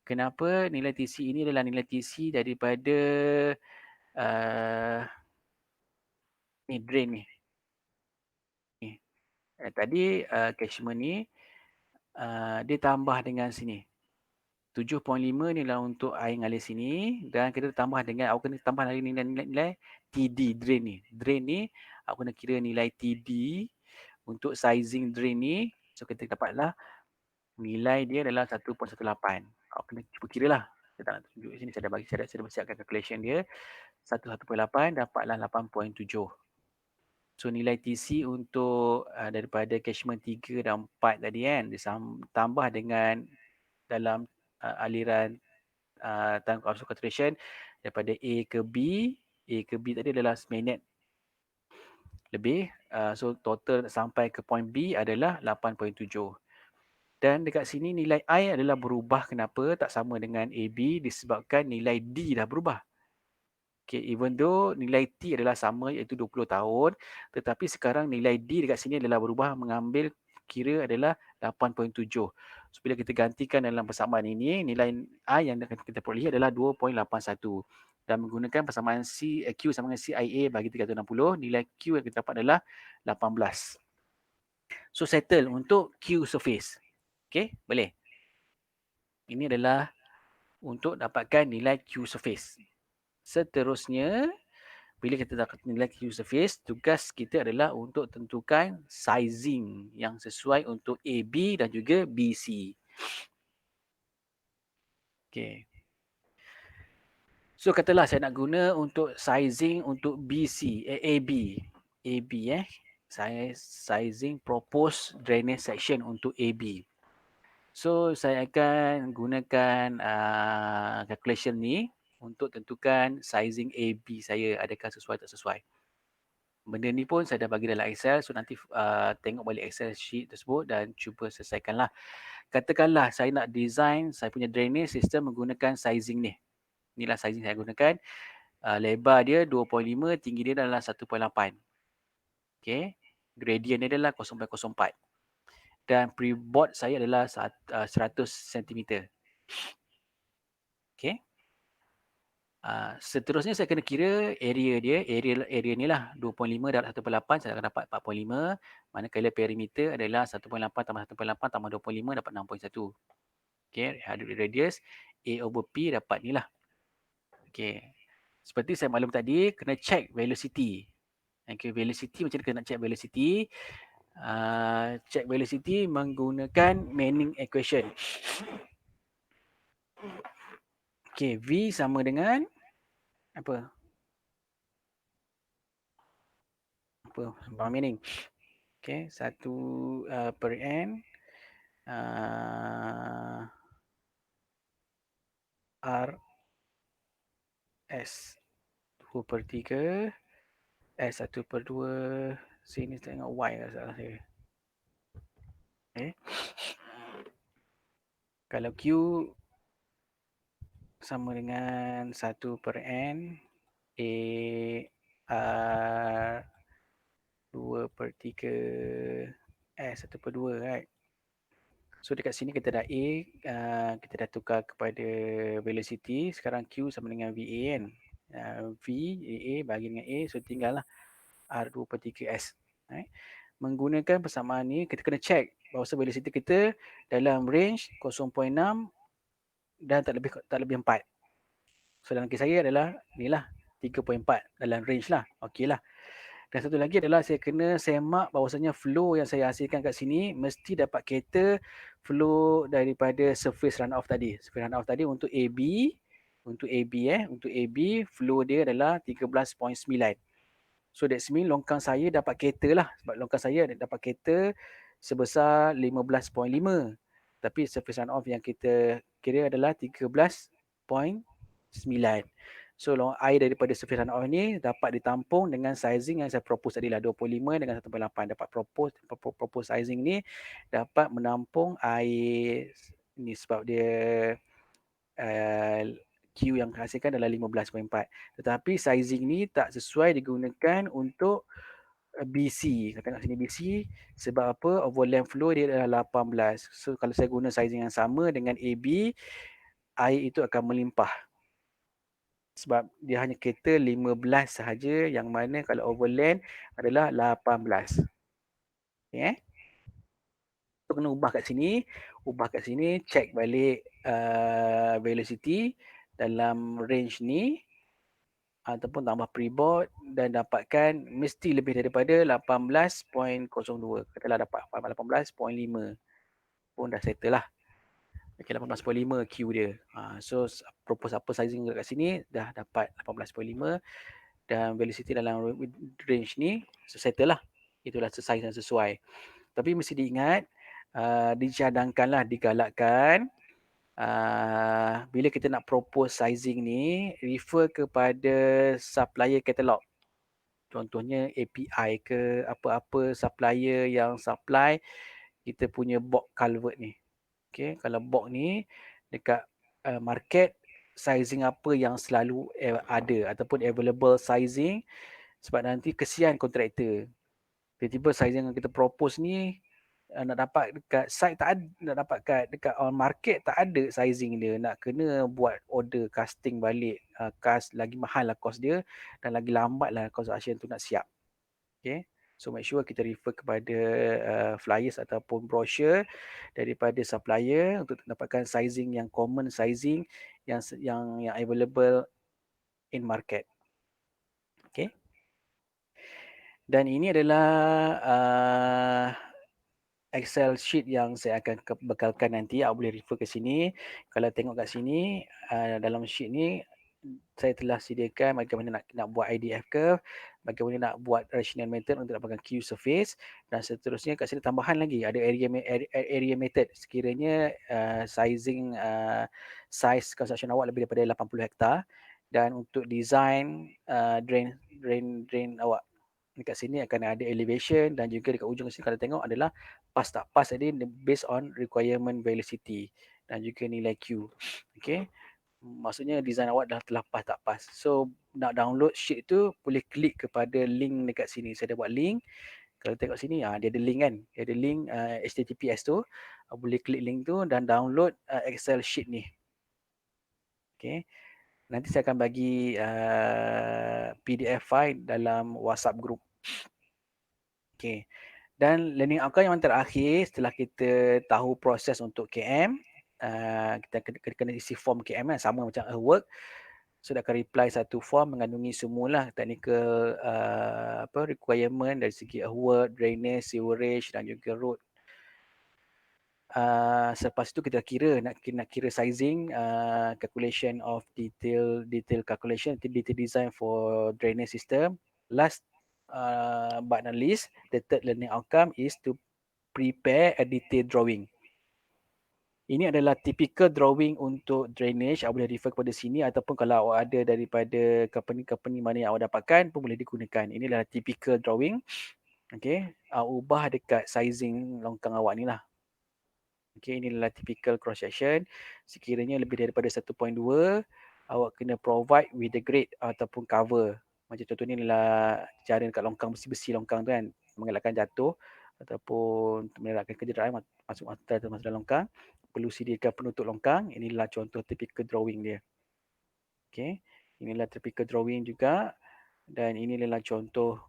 Kenapa nilai TC ini adalah nilai TC daripada drain ni. Tadi catchment ni dia tambah dengan sini. 7.5 ni lah untuk air ngalir sini dan kita tambah dengan aku kena tambah lagi nilai TD drain ni. Drain ni aku kena kira nilai TD untuk sizing drain ni. So kita dapatlah nilai dia adalah 1.18. Aku kena cuba kira lah. Saya tak nak tunjuk sini, saya dah siapkan calculation dia. 1.18 dapatlah 8.7. So nilai TC untuk daripada catchment 3 dan 4 tadi kan, ditambah dengan dalam aliran time of concentration daripada A ke B. A ke B tadi adalah seminit lebih. So total sampai ke point B adalah 8.7. Dan dekat sini nilai I adalah berubah. Kenapa tak sama dengan AB? Disebabkan nilai D dah berubah. Okay, even though nilai T adalah sama iaitu 20 tahun, tetapi sekarang nilai D dekat sini adalah berubah mengambil kira adalah 8.7. So bila kita gantikan dalam persamaan ini, nilai I yang kita peroleh adalah 2.81. Dan menggunakan persamaan Q sama dengan CIA bagi 360, nilai Q yang kita dapat adalah 18. So settle untuk Q surface. Okay, boleh? Ini adalah untuk dapatkan nilai Q surface. Seterusnya, bila kita dapat nilai Q surface, tugas kita adalah untuk tentukan sizing yang sesuai untuk AB dan juga BC. Okay. So katalah saya nak guna untuk sizing untuk BC, AB. AB saya sizing proposed drainage section untuk AB. So saya akan gunakan calculation ni untuk tentukan sizing AB saya adakah sesuai tak sesuai. Benda ni pun saya dah bagi dalam Excel, so nanti tengok balik Excel sheet tersebut dan cuba selesaikanlah. Katakanlah saya nak design saya punya drainage system menggunakan sizing ni. Inilah sizing saya gunakan. Lebar dia 2.5, tinggi dia adalah 1.8. Okay. Gradient dia adalah 0.04. Dan pre-board saya adalah 100 cm. Okay. Seterusnya saya kena kira area dia, area ni lah 2.5 darab 1/8 saya akan dapat 4.5. Manakala perimeter adalah 1.8 tambah 1.8 tambah 2.5 dapat 6.1. Okey, radius A over P dapat ni lah. Okey. Seperti saya maklum tadi, kena check velocity. Okey, velocity macam mana nak check velocity? Check velocity menggunakan Manning equation. Okey, V sama dengan apa? Bang Manning. Okey, 1 per n R S 2/3 S 1/2 sini tengok Y lah salah saya. Okay. Kalau Q sama dengan 1 per n A R 2/3 S 1/2 right. So dekat sini kita dah A, kita dah tukar kepada velocity. Sekarang Q sama dengan VA kan. V, A bagi dengan A. So tinggal lah R 2/3S. Right. Menggunakan persamaan ni, kita kena check bahawa velocity kita dalam range 0.6 dan tak lebih 4. So dalam kes saya adalah ni lah 3.4 dalam range lah. Okey lah. Dan satu lagi adalah saya kena semak bahawasanya flow yang saya hasilkan kat sini mesti dapat cater flow daripada surface runoff tadi. Surface runoff tadi untuk AB, untuk AB flow dia adalah 13.9. So that's mean longkang saya dapat cater lah. Sebab longkang saya dapat cater sebesar 15.5. Tapi surface runoff yang kita kira adalah 13.9. So air daripada surface runoff ni dapat ditampung dengan sizing yang saya propose tadi lah 25 dengan 1.8. Dapat propose sizing ni dapat menampung air ni sebab dia Q yang hasilkan adalah 15.4. Tetapi sizing ni tak sesuai digunakan untuk BC. Kita tengok sini BC sebab apa? Overland flow dia adalah 18. So kalau saya guna sizing yang sama dengan AB, air itu akan melimpah. Sebab dia hanya cater 15 sahaja yang mana kalau overland adalah 18. Okay, so kena ubah kat sini, check balik velocity dalam range ni ataupun tambah preboard dan dapatkan mesti lebih daripada 18.02. Katalah dapat 18.5 pun dah settle lah. Okay, 18.5 Q dia. So propose apa sizing kat sini dah dapat 18.5 dan velocity dalam range ni settle lah. Itulah size yang sesuai. Tapi mesti diingat, dicadangkanlah, digalakkan bila kita nak propose sizing ni, refer kepada supplier katalog. Contohnya API ke apa-apa supplier yang supply kita punya box culvert ni. Okay, kalau box ni dekat market, sizing apa yang selalu ada ataupun available sizing, sebab nanti kesian kontraktor. Tiba-tiba sizing yang kita propose ni nak dapat dekat site tak ada, nak dapat dekat on market tak ada sizing dia, nak kena buat order casting balik, cast lagi mahal lah cost dia dan lagi lambat lah construction tu nak siap. Okay, so make sure kita refer kepada flyers ataupun brochure daripada supplier untuk dapatkan sizing yang common, sizing yang available in market. Okay, dan ini adalah Excel sheet yang saya akan bekalkan nanti. Awak boleh refer ke sini. Kalau tengok kat sini, dalam sheet ni saya telah sediakan bagaimana nak buat IDF curve, bagaimana nak buat rational method untuk dapatkan Q surface, dan seterusnya kat sini tambahan lagi ada area method sekiranya sizing size construction awak lebih daripada 80 hektar, dan untuk design drain awak dekat sini akan ada elevation, dan juga dekat ujung sini kalau tengok adalah pas tak pas tadi based on requirement velocity dan juga nilai Q. Okay, maksudnya design awak dah telah pas tak pas. So nak download sheet tu boleh klik kepada link dekat sini. Saya dah buat link. Kalau tengok sini dia ada link kan. Dia ada link HTTPS tu. Boleh klik link tu dan download Excel sheet ni. Okay. Nanti saya akan bagi PDF file dalam WhatsApp group. Okay. Dan learning outcome yang terakhir setelah kita tahu proses untuk KM, kita kena isi form KM kan, sama macam work. So, dia akan reply satu form mengandungi semualah technical requirement dari segi work, drainage, sewerage dan juga road. Selepas itu kita nak kira sizing, calculation of detail calculation, detail design for drainage system. Last but not least, the third learning outcome is to prepare a detailed drawing. Ini adalah typical drawing untuk drainage. Awak boleh refer kepada sini ataupun kalau awak ada daripada company-company mana yang awak dapatkan pun boleh digunakan. Ini adalah typical drawing. Okay, ubah dekat sizing longkang awak ni lah. Okay, ini adalah typical cross section. Sekiranya lebih daripada 1.2, awak kena provide with the grade ataupun cover. Macam contoh ni adalah cara dekat longkang besi-besi longkang tu kan, mengelakkan jatuh ataupun mengelakkan kecederaan masuk dalam longkang. Perlu sediakan penutup longkang. Inilah contoh typical drawing dia. Okay, inilah typical drawing juga. Dan ini adalah contoh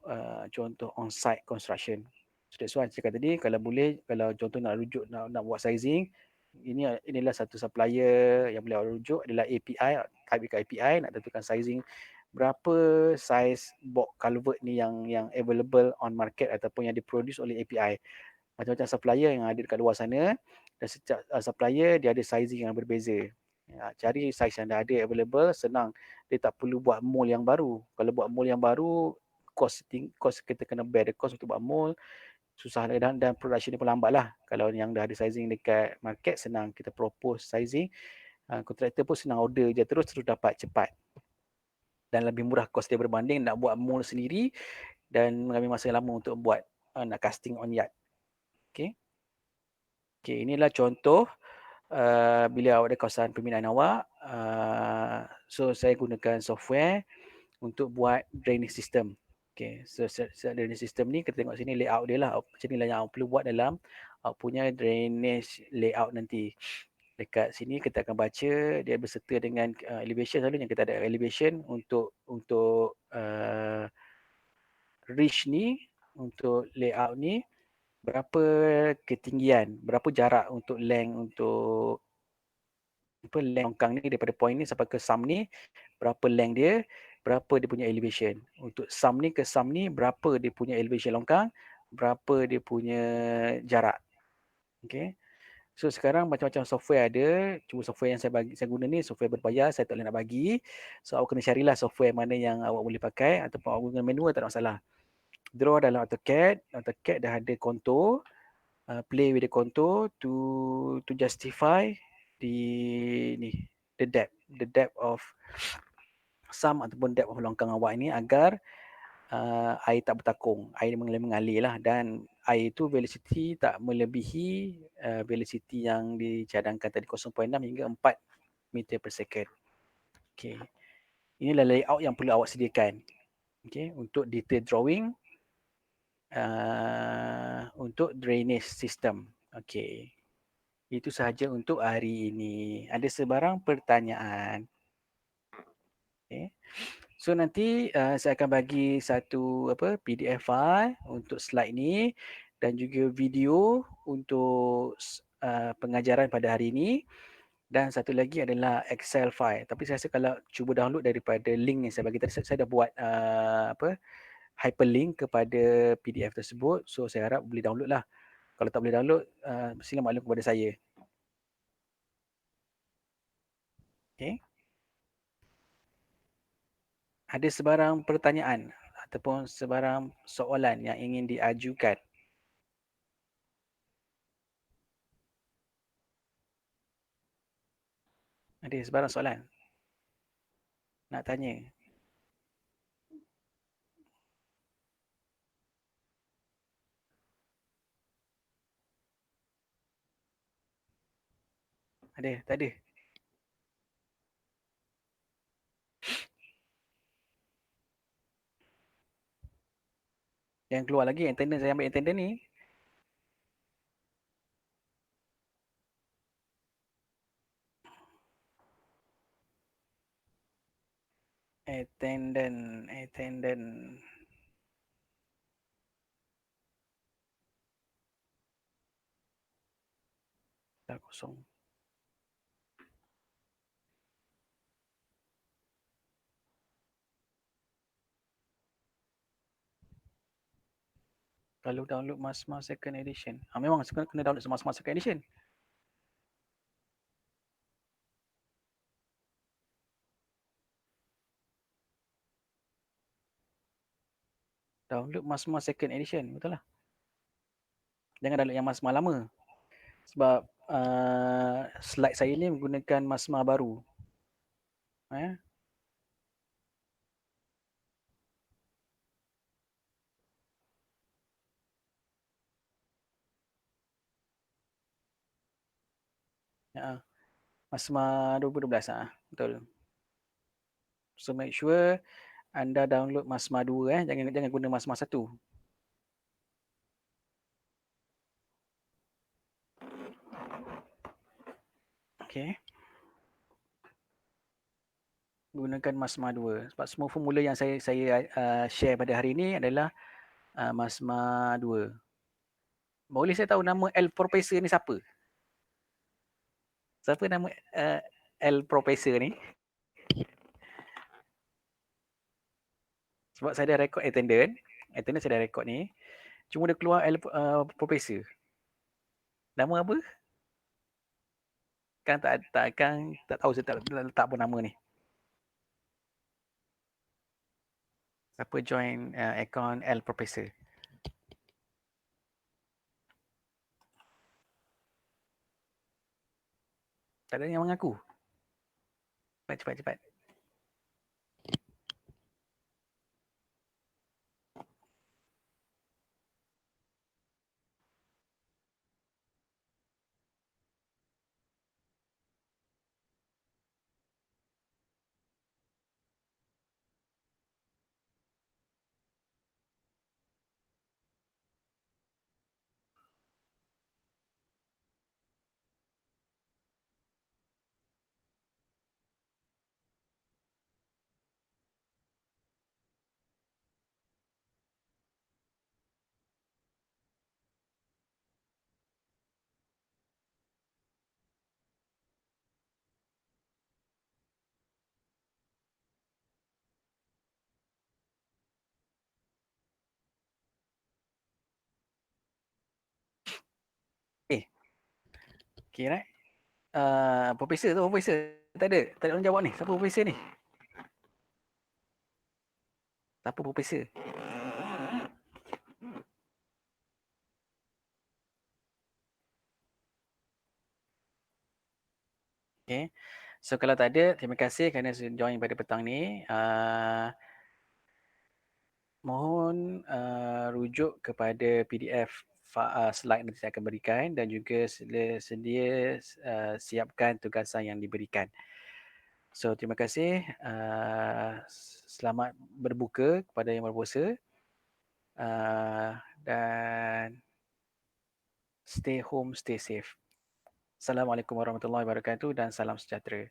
on-site construction. So that's why saya cakap tadi, kalau boleh, kalau contoh nak rujuk, nak buat sizing, inilah satu supplier yang boleh awak rujuk adalah API, type dekat API, nak tentukan sizing berapa size box culvert ni yang available on market ataupun yang diproduce oleh API. Macam-macam supplier yang ada dekat luar sana, dan setiap supplier dia ada sizing yang berbeza. Cari size yang dah ada available, senang. Dia tak perlu buat mold yang baru. Kalau buat mold yang baru, cost kita kena bear the cost untuk buat mold, susah dan production dia pun lambat lah. Kalau yang dah ada sizing dekat market, senang kita propose sizing. Kontraktor pun senang order je, terus dapat cepat. Dan lebih murah cost dia berbanding nak buat mold sendiri dan mengambil masa lama untuk buat nak casting on yard. Okay. Okay, inilah contoh bila awak ada kawasan pembinaan awak. So saya gunakan software untuk buat drainage system. Okay, so drainage system ni kita tengok sini layout dia lah. Macam ni lah yang awak perlu buat dalam awak punya drainage layout nanti. Dekat sini kita akan baca dia berserta dengan elevation. Selalunya kita ada elevation untuk reach ni, untuk layout ni, berapa ketinggian, berapa jarak untuk length, untuk length longkang ni daripada point ni sampai ke sum ni, berapa length dia, berapa dia punya elevation. Untuk sum ni ke sum ni, berapa dia punya elevation longkang, berapa dia punya jarak. Okay. So sekarang macam-macam software ada. Cuma software yang saya guna ni software berbayar, saya tak boleh nak bagi. So awak kena carilah software mana yang awak boleh pakai ataupun awak guna manual, tak ada masalah. Draw dalam AutoCAD, AutoCAD dah ada contour. Play with the contour to justify the depth of sum ataupun depth of longkang awak ini agar air tak bertakung, air mengalir lah, dan air itu velocity tak melebihi velocity yang dicadangkan tadi 0.6 hingga 4 meter per second. Okay. Inilah layout yang perlu awak sediakan. Okay. Untuk detail drawing untuk drainage system. Okay. Itu sahaja untuk hari ini. Ada sebarang pertanyaan? Okay. So nanti saya akan bagi satu PDF file untuk slide ni dan juga video untuk pengajaran pada hari ini, dan satu lagi adalah Excel file. Tapi saya rasa kalau cuba download daripada link yang saya bagi tadi, saya dah buat hyperlink kepada PDF tersebut. So saya harap boleh download lah. Kalau tak boleh download, sila maklum kepada saya. Okay. Ada sebarang pertanyaan ataupun sebarang soalan yang ingin diajukan? Ada sebarang soalan nak tanya? Ada? Tak ada? Yang keluar lagi attendance, saya ambil attendance ni. Attendant. Dah kosong. Kalau download Masma second edition. Memang kena download Masma second edition. Download Masma second edition. Betul lah. Jangan download yang Masma lama. Sebab slide saya ni menggunakan Masma baru. Eh? Ya. Masma 2012 betul. So make sure anda download Masma 2 jangan guna Masma 1. Okey. Gunakan Masma 2 sebab semua formula yang saya share pada hari ini adalah Masma 2. Boleh saya tahu nama L Professor ni siapa? Siapa nama L Professor ni? Sebab saya dah rekod attendant. Attendant saya dah rekod ni. Cuma dia keluar L Professor. Nama apa? Kan tak tahu saya tak letak apa nama ni. Siapa join account L Professor? Tak ada yang mengaku. Cepat. Eh, okay, right? Profesor tu, profesor. Tak ada orang jawab ni. Siapa profesor ni? Siapa profesor? Okay. So kalau tak ada, terima kasih kerana join pada petang ni. Mohon rujuk kepada PDF slide nanti saya akan berikan dan juga sedia siapkan tugasan yang diberikan. So terima kasih. Selamat berbuka kepada yang berpuasa. Dan stay home, stay safe. Assalamualaikum warahmatullahi wabarakatuh dan salam sejahtera.